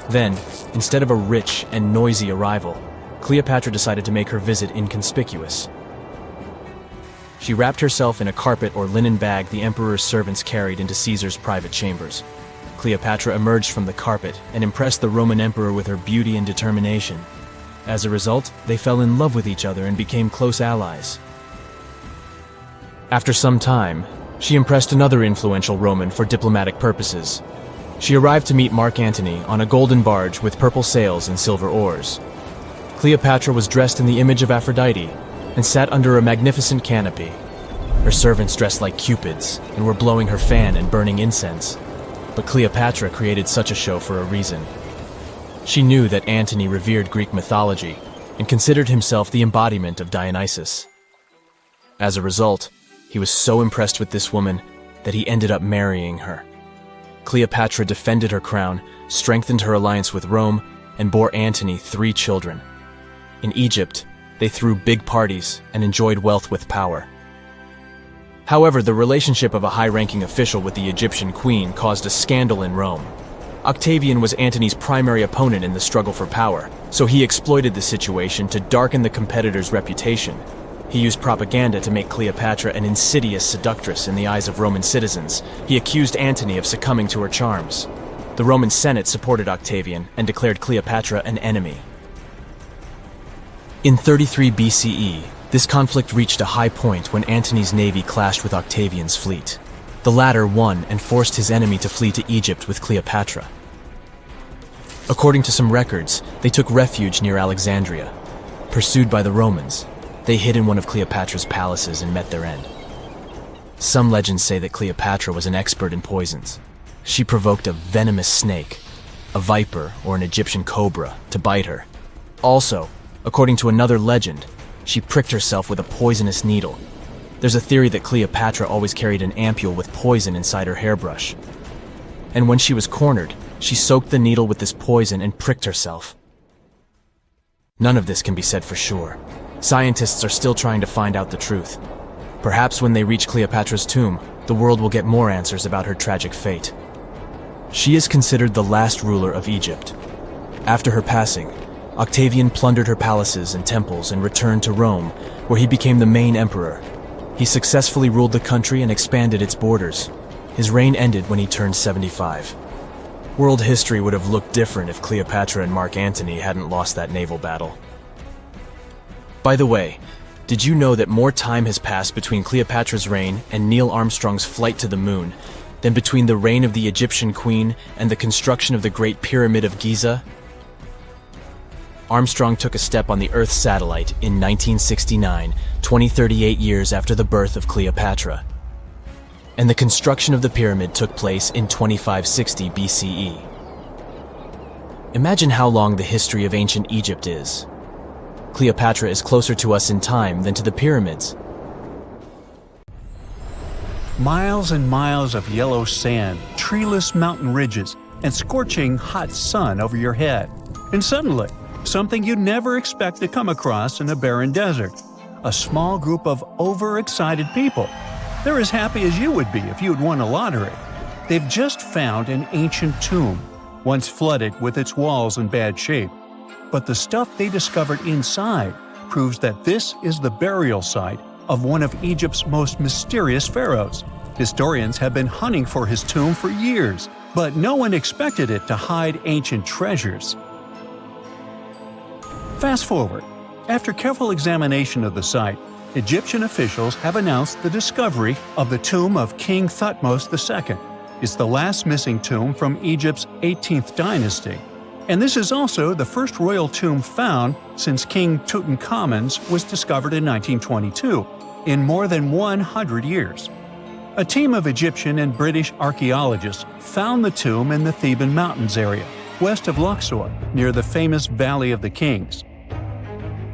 [SPEAKER 3] Then, instead of a rich and noisy arrival, Cleopatra decided to make her visit inconspicuous. She wrapped herself in a carpet or linen bag the emperor's servants carried into Caesar's private chambers. Cleopatra emerged from the carpet and impressed the Roman emperor with her beauty and determination. As a result, they fell in love with each other and became close allies. After some time, she impressed another influential Roman for diplomatic purposes. She arrived to meet Mark Antony on a golden barge with purple sails and silver oars. Cleopatra was dressed in the image of Aphrodite and sat under a magnificent canopy. Her servants dressed like cupids and were blowing her fan and burning incense. But Cleopatra created such a show for a reason. She knew that Antony revered Greek mythology and considered himself the embodiment of Dionysus. As a result, he was so impressed with this woman that he ended up marrying her. Cleopatra defended her crown, strengthened her alliance with Rome, and bore Antony 3 children. In Egypt, they threw big parties and enjoyed wealth with power. However, the relationship of a high-ranking official with the Egyptian queen caused a scandal in Rome. Octavian was Antony's primary opponent in the struggle for power, so he exploited the situation to darken the competitor's reputation. He used propaganda to make Cleopatra an insidious seductress in the eyes of Roman citizens. He accused Antony of succumbing to her charms. The Roman Senate supported Octavian and declared Cleopatra an enemy. In 33 BCE, this conflict reached a high point when Antony's navy clashed with Octavian's fleet. The latter won and forced his enemy to flee to Egypt with Cleopatra. According to some records, they took refuge near Alexandria. Pursued by the Romans, they hid in one of Cleopatra's palaces and met their end. Some legends say that Cleopatra was an expert in poisons. She provoked a venomous snake, a viper or an Egyptian cobra, to bite her. Also, according to another legend, she pricked herself with a poisonous needle. There's a theory that Cleopatra always carried an ampule with poison inside her hairbrush. And when she was cornered, she soaked the needle with this poison and pricked herself. None of this can be said for sure. Scientists are still trying to find out the truth. Perhaps when they reach Cleopatra's tomb, the world will get more answers about her tragic fate. She is considered the last ruler of Egypt. After her passing, Octavian plundered her palaces and temples and returned to Rome, where he became the main emperor. He successfully ruled the country and expanded its borders. His reign ended when he turned 75. World history would have looked different if Cleopatra and Mark Antony hadn't lost that naval battle. By the way, did you know that more time has passed between Cleopatra's reign and Neil Armstrong's flight to the moon than between the reign of the Egyptian queen and the construction of the Great Pyramid of Giza? Armstrong took a step on the Earth satellite in 1969, 38 years after the birth of Cleopatra. And the construction of the pyramid took place in 2560 BCE. Imagine how long the history of ancient Egypt is. Cleopatra is closer to us in time than to the pyramids.
[SPEAKER 1] Miles and miles of yellow sand, treeless mountain ridges, and scorching hot sun over your head. And suddenly, something you'd never expect to come across in a barren desert. A small group of overexcited people. They're as happy as you would be if you'd won a lottery. They've just found an ancient tomb, once flooded with its walls in bad shape. But the stuff they discovered inside proves that this is the burial site of one of Egypt's most mysterious pharaohs. Historians have been hunting for his tomb for years, but no one expected it to hide ancient treasures. Fast forward. After careful examination of the site, Egyptian officials have announced the discovery of the tomb of King Thutmose II. It's the last missing tomb from Egypt's 18th dynasty. And this is also the first royal tomb found since King Tutankhamun's was discovered in 1922, in more than 100 years. A team of Egyptian and British archaeologists found the tomb in the Theban Mountains area, west of Luxor, near the famous Valley of the Kings.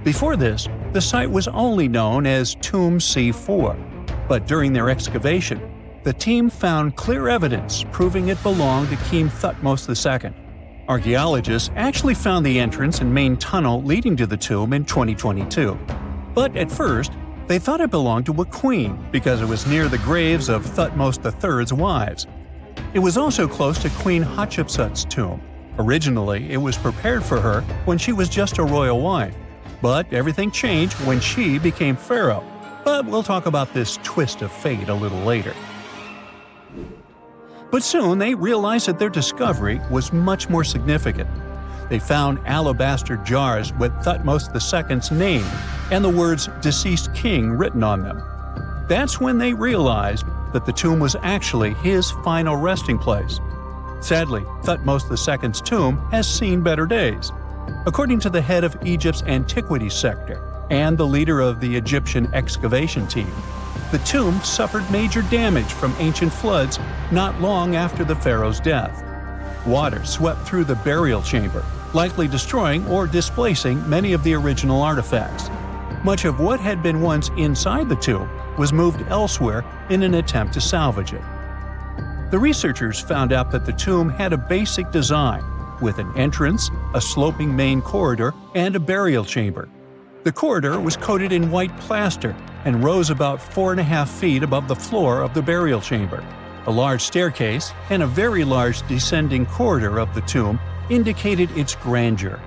[SPEAKER 1] Before this, the site was only known as Tomb C4, but during their excavation, the team found clear evidence proving it belonged to King Thutmose II. Archaeologists actually found the entrance and main tunnel leading to the tomb in 2022. But at first, they thought it belonged to a queen because it was near the graves of Thutmose III's wives. It was also close to Queen Hatshepsut's tomb. Originally, it was prepared for her when she was just a royal wife. But everything changed when she became pharaoh. But we'll talk about this twist of fate a little later. But soon they realized that their discovery was much more significant. They found alabaster jars with Thutmose II's name and the words "deceased king" written on them. That's when they realized that the tomb was actually his final resting place. Sadly, Thutmose II's tomb has seen better days. According to the head of Egypt's antiquities sector and the leader of the Egyptian excavation team, the tomb suffered major damage from ancient floods not long after the pharaoh's death. Water swept through the burial chamber, likely destroying or displacing many of the original artifacts. Much of what had been once inside the tomb was moved elsewhere in an attempt to salvage it. The researchers found out that the tomb had a basic design, with an entrance, a sloping main corridor, and a burial chamber. The corridor was coated in white plaster and rose about 4.5 feet above the floor of the burial chamber. A large staircase and a very large descending corridor of the tomb indicated its grandeur.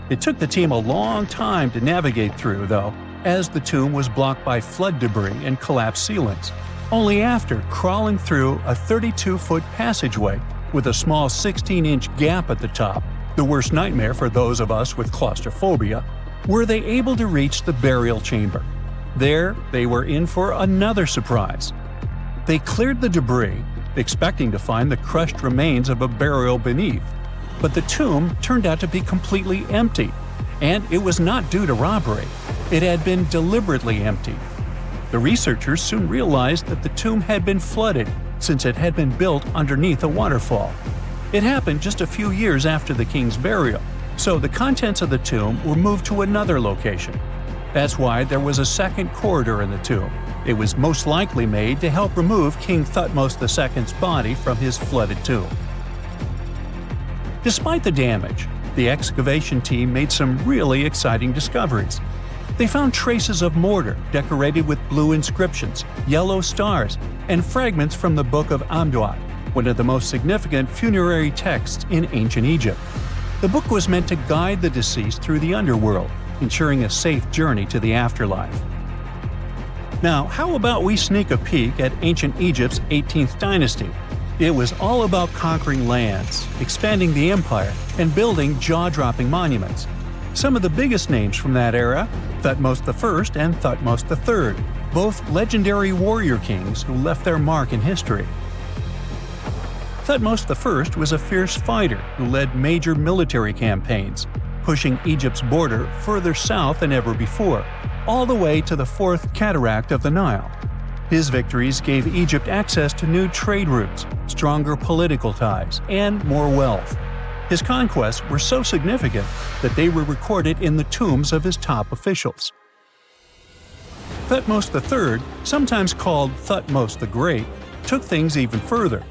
[SPEAKER 1] It took the team a long time to navigate through, though, as the tomb was blocked by flood debris and collapsed ceilings. Only after crawling through a 32-foot passageway with a small 16-inch gap at the top, the worst nightmare for those of us with claustrophobia, were they able to reach the burial chamber. There, they were in for another surprise. They cleared the debris, expecting to find the crushed remains of a burial beneath. But the tomb turned out to be completely empty, and it was not due to robbery. It had been deliberately emptied. The researchers soon realized that the tomb had been flooded since it had been built underneath a waterfall. It happened just a few years after the king's burial, so the contents of the tomb were moved to another location. That's why there was a second corridor in the tomb. It was most likely made to help remove King Thutmose II's body from his flooded tomb. Despite the damage, the excavation team made some really exciting discoveries. They found traces of mortar decorated with blue inscriptions, yellow stars, and fragments from the Book of Amduat, one of the most significant funerary texts in ancient Egypt. The book was meant to guide the deceased through the underworld, ensuring a safe journey to the afterlife. Now, how about we sneak a peek at ancient Egypt's 18th dynasty? It was all about conquering lands, expanding the empire, and building jaw-dropping monuments. Some of the biggest names from that era, Thutmose I and Thutmose III, both legendary warrior kings who left their mark in history. Thutmose I was a fierce fighter who led major military campaigns, pushing Egypt's border further south than ever before, all the way to the fourth cataract of the Nile. His victories gave Egypt access to new trade routes, stronger political ties, and more wealth. His conquests were so significant that they were recorded in the tombs of his top officials. Thutmose III, sometimes called Thutmose the Great, took things even further.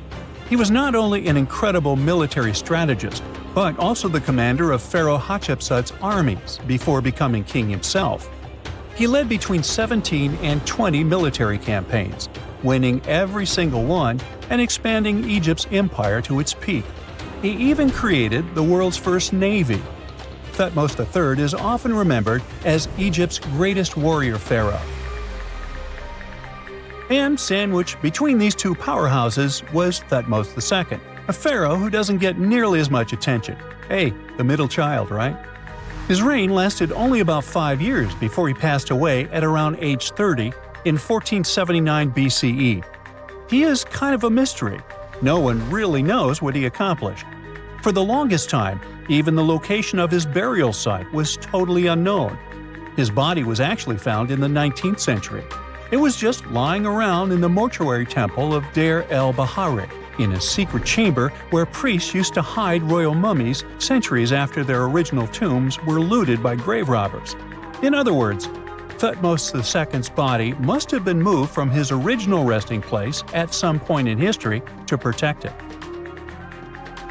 [SPEAKER 1] He was not only an incredible military strategist, but also the commander of Pharaoh Hatshepsut's armies before becoming king himself. He led between 17 and 20 military campaigns, winning every single one and expanding Egypt's empire to its peak. He even created the world's first navy. Thutmose III is often remembered as Egypt's greatest warrior pharaoh. And sandwiched between these two powerhouses was Thutmose II, a pharaoh who doesn't get nearly as much attention. Hey, the middle child, right? His reign lasted only about 5 years before he passed away at around age 30 in 1479 BCE. He is kind of a mystery. No one really knows what he accomplished. For the longest time, even the location of his burial site was totally unknown. His body was actually found in the 19th century. It was just lying around in the mortuary temple of Deir el-Bahari, in a secret chamber where priests used to hide royal mummies centuries after their original tombs were looted by grave robbers. In other words, Thutmose II's body must have been moved from his original resting place at some point in history to protect it.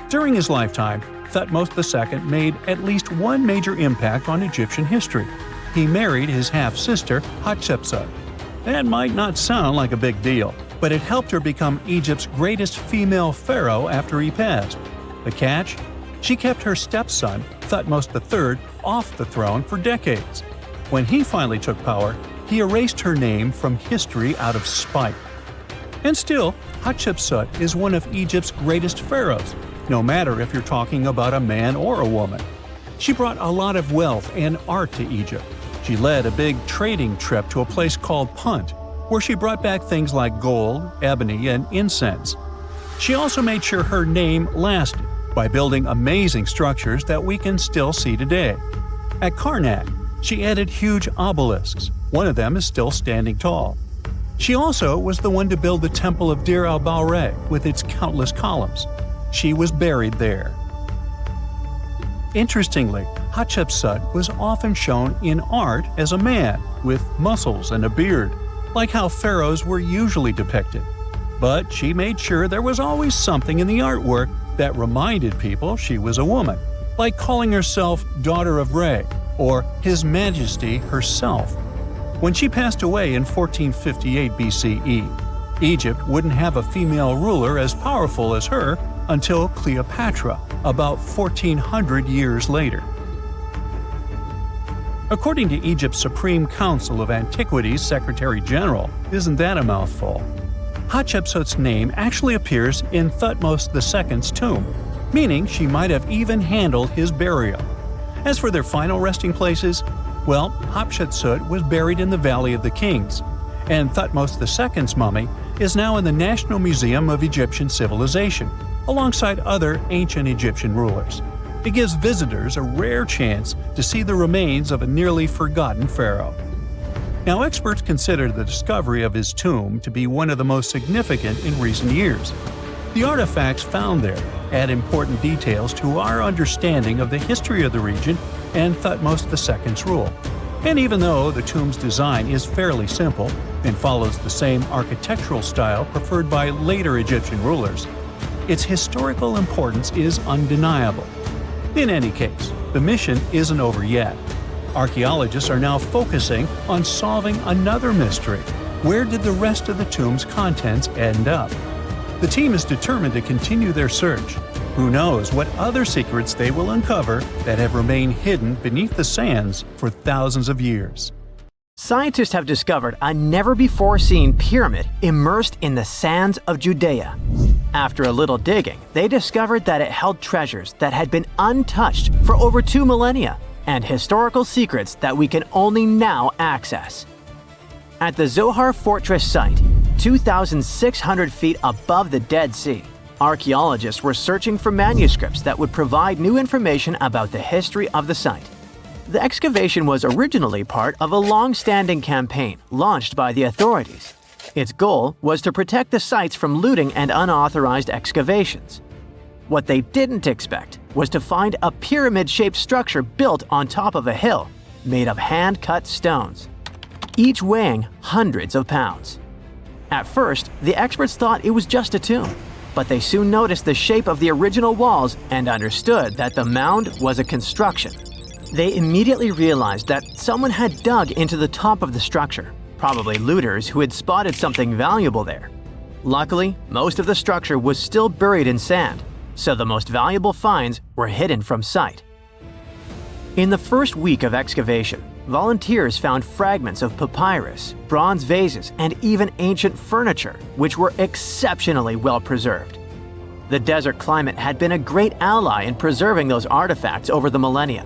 [SPEAKER 1] During his lifetime, Thutmose II made at least one major impact on Egyptian history. He married his half-sister Hatshepsut. That might not sound like a big deal, but it helped her become Egypt's greatest female pharaoh after he passed. The catch? She kept her stepson, Thutmose III, off the throne for decades. When he finally took power, he erased her name from history out of spite. And still, Hatshepsut is one of Egypt's greatest pharaohs, no matter if you're talking about a man or a woman. She brought a lot of wealth and art to Egypt. She led a big trading trip to a place called Punt, where she brought back things like gold, ebony, and incense. She also made sure her name lasted by building amazing structures that we can still see today. At Karnak, she added huge obelisks. One of them is still standing tall. She also was the one to build the Temple of Deir el-Bahari with its countless columns. She was buried there. Interestingly, Hatshepsut was often shown in art as a man with muscles and a beard, like how pharaohs were usually depicted. But she made sure there was always something in the artwork that reminded people she was a woman, like calling herself Daughter of Re or His Majesty herself. When she passed away in 1458 BCE, Egypt wouldn't have a female ruler as powerful as her until Cleopatra, about 1400 years later. According to Egypt's Supreme Council of Antiquities Secretary General, isn't that a mouthful? Hatshepsut's name actually appears in Thutmose II's tomb, meaning she might have even handled his burial. As for their final resting places, well, Hatshepsut was buried in the Valley of the Kings, and Thutmose II's mummy is now in the National Museum of Egyptian Civilization, alongside other ancient Egyptian rulers. It gives visitors a rare chance to see the remains of a nearly forgotten pharaoh. Now, experts consider the discovery of his tomb to be one of the most significant in recent years. The artifacts found there add important details to our understanding of the history of the region and Thutmose II's rule. And even though the tomb's design is fairly simple and follows the same architectural style preferred by later Egyptian rulers, its historical importance is undeniable. In any case, the mission isn't over yet. Archaeologists are now focusing on solving another mystery. Where did the rest of the tomb's contents end up? The team is determined to continue their search. Who knows what other secrets they will uncover that have remained hidden beneath the sands for thousands of years.
[SPEAKER 2] Scientists have discovered a never-before-seen pyramid immersed in the sands of Judea. After a little digging, they discovered that it held treasures that had been untouched for over 2 millennia and historical secrets that we can only now access. At the Zohar Fortress site, 2,600 feet above the Dead Sea, archaeologists were searching for manuscripts that would provide new information about the history of the site. The excavation was originally part of a long-standing campaign launched by the authorities. Its goal was to protect the sites from looting and unauthorized excavations. What they didn't expect was to find a pyramid-shaped structure built on top of a hill, made of hand-cut stones, each weighing hundreds of pounds. At first, the experts thought it was just a tomb, but they soon noticed the shape of the original walls and understood that the mound was a construction. They immediately realized that someone had dug into the top of the structure, probably looters who had spotted something valuable there. Luckily, most of the structure was still buried in sand, so the most valuable finds were hidden from sight. In the first week of excavation, volunteers found fragments of papyrus, bronze vases, and even ancient furniture, which were exceptionally well preserved. The desert climate had been a great ally in preserving those artifacts over the millennia.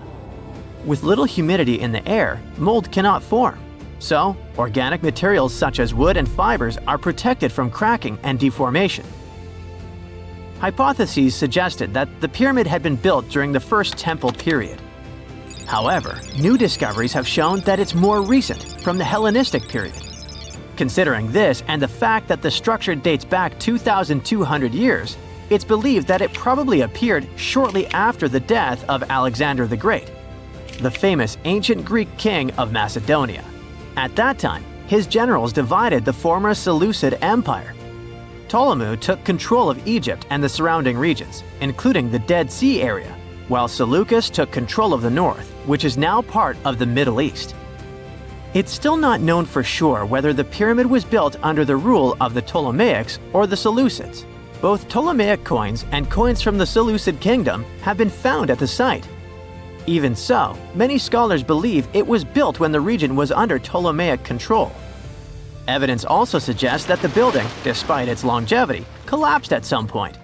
[SPEAKER 2] With little humidity in the air, mold cannot form, so organic materials such as wood and fibers are protected from cracking and deformation. Hypotheses suggested that the pyramid had been built during the First Temple period. However, new discoveries have shown that it's more recent, from the Hellenistic period. Considering this and the fact that the structure dates back 2,200 years, it's believed that it probably appeared shortly after the death of Alexander the Great, the famous ancient Greek king of Macedonia. At that time, his generals divided the former Seleucid Empire. Ptolemy took control of Egypt and the surrounding regions, including the Dead Sea area, while Seleucus took control of the north, which is now part of the Middle East. It's still not known for sure whether the pyramid was built under the rule of the Ptolemaics or the Seleucids. Both Ptolemaic coins and coins from the Seleucid kingdom have been found at the site. Even so, many scholars believe it was built when the region was under Ptolemaic control. Evidence also suggests that the building, despite its longevity, collapsed at some point.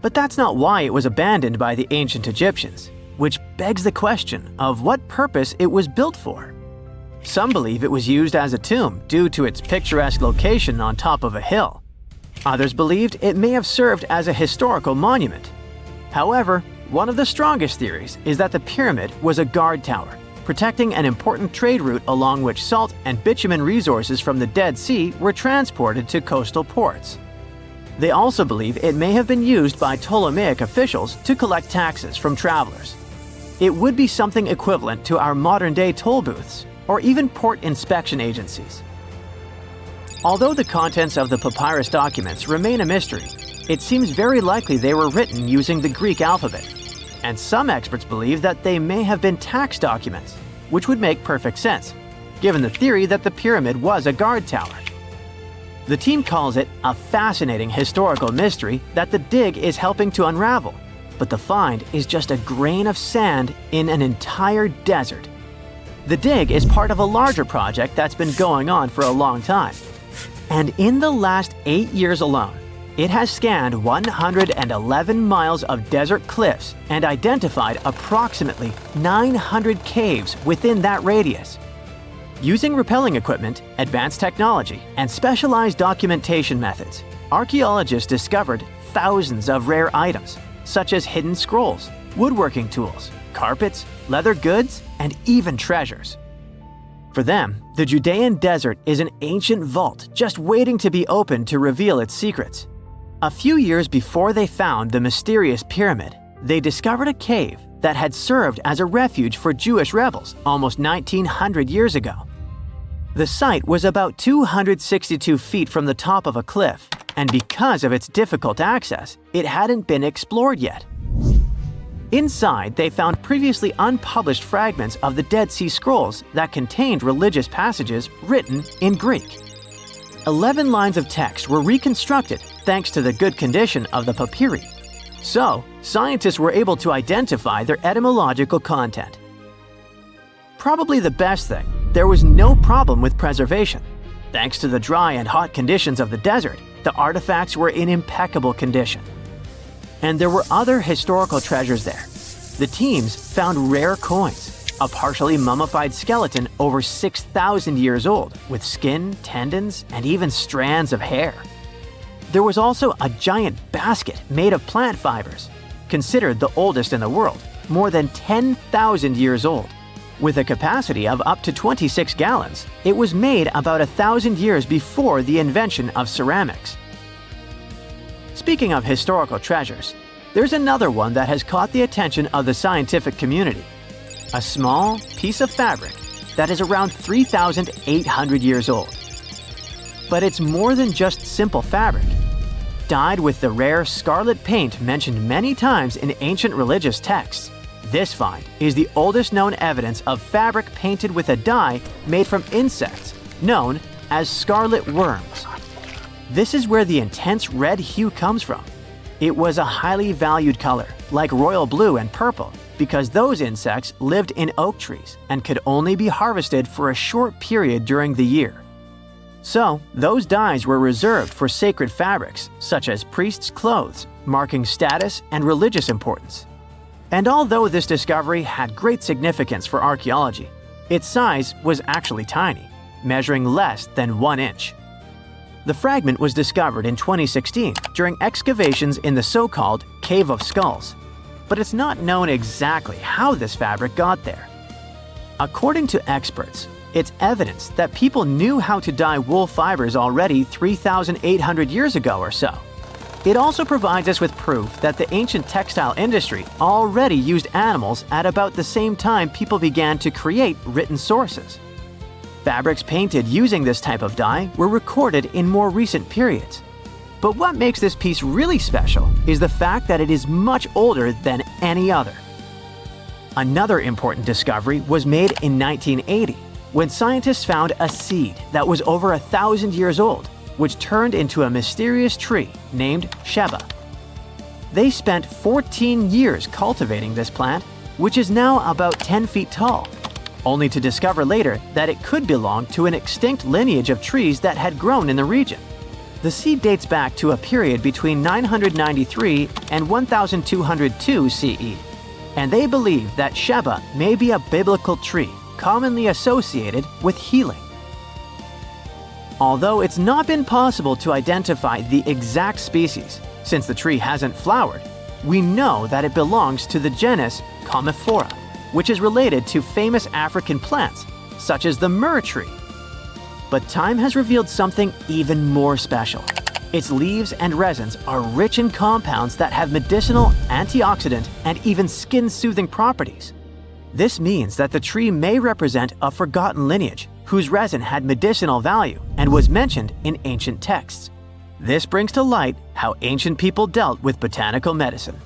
[SPEAKER 2] But that's not why it was abandoned by the ancient Egyptians, which begs the question of what purpose it was built for. Some believe it was used as a tomb due to its picturesque location on top of a hill. Others believed it may have served as a historical monument. However, one of the strongest theories is that the pyramid was a guard tower, protecting an important trade route along which salt and bitumen resources from the Dead Sea were transported to coastal ports. They also believe it may have been used by Ptolemaic officials to collect taxes from travelers. It would be something equivalent to our modern-day toll booths, or even port inspection agencies. Although the contents of the papyrus documents remain a mystery, it seems very likely they were written using the Greek alphabet, and some experts believe that they may have been tax documents, which would make perfect sense, given the theory that the pyramid was a guard tower. The team calls it a fascinating historical mystery that the dig is helping to unravel, but the find is just a grain of sand in an entire desert. The dig is part of a larger project that's been going on for a long time, and in the last 8 years alone, it has scanned 111 miles of desert cliffs and identified approximately 900 caves within that radius. Using rappelling equipment, advanced technology, and specialized documentation methods, archaeologists discovered thousands of rare items, such as hidden scrolls, woodworking tools, carpets, leather goods, and even treasures. For them, the Judean desert is an ancient vault just waiting to be opened to reveal its secrets. A few years before they found the mysterious pyramid, they discovered a cave that had served as a refuge for Jewish rebels almost 1,900 years ago. The site was about 262 feet from the top of a cliff, and because of its difficult access, it hadn't been explored yet. Inside, they found previously unpublished fragments of the Dead Sea Scrolls that contained religious passages written in Greek. 11 lines of text were reconstructed thanks to the good condition of the papyri. So, scientists were able to identify their etymological content. Probably the best thing, there was no problem with preservation. Thanks to the dry and hot conditions of the desert, the artifacts were in impeccable condition. And there were other historical treasures there. The teams found rare coins, a partially mummified skeleton over 6,000 years old, with skin, tendons, and even strands of hair. There was also a giant basket made of plant fibers, considered the oldest in the world, more than 10,000 years old. With a capacity of up to 26 gallons, it was made about 1,000 years before the invention of ceramics. Speaking of historical treasures, there's another one that has caught the attention of the scientific community. A small piece of fabric that is around 3,800 years old. But it's more than just simple fabric. dyed with the rare scarlet paint mentioned many times in ancient religious texts. This find is the oldest known evidence of fabric painted with a dye made from insects, known as scarlet worms. This is where the intense red hue comes from. It was a highly valued color, like royal blue and purple, because those insects lived in oak trees and could only be harvested for a short period during the year. So, those dyes were reserved for sacred fabrics, such as priests' clothes, marking status and religious importance. And although this discovery had great significance for archaeology, its size was actually tiny, measuring less than 1 inch. The fragment was discovered in 2016 during excavations in the so-called Cave of Skulls, but it's not known exactly how this fabric got there. According to experts, it's evidence that people knew how to dye wool fibers already 3,800 years ago or so. It also provides us with proof that the ancient textile industry already used animals at about the same time people began to create written sources. Fabrics painted using this type of dye were recorded in more recent periods. But what makes this piece really special is the fact that it is much older than any other. Another important discovery was made in 1980, when scientists found a seed that was over 1,000 years old, which turned into a mysterious tree named Sheba. They spent 14 years cultivating this plant, which is now about 10 feet tall, only to discover later that it could belong to an extinct lineage of trees that had grown in the region. The seed dates back to a period between 993 and 1202 CE, and they believe that Sheba may be a biblical tree commonly associated with healing. Although it's not been possible to identify the exact species, since the tree hasn't flowered, we know that it belongs to the genus Commiphora, which is related to famous African plants, such as the myrrh tree. But time has revealed something even more special. Its leaves and resins are rich in compounds that have medicinal, antioxidant, and even skin-soothing properties. This means that the tree may represent a forgotten lineage whose resin had medicinal value and was mentioned in ancient texts. This brings to light how ancient people dealt with botanical medicine.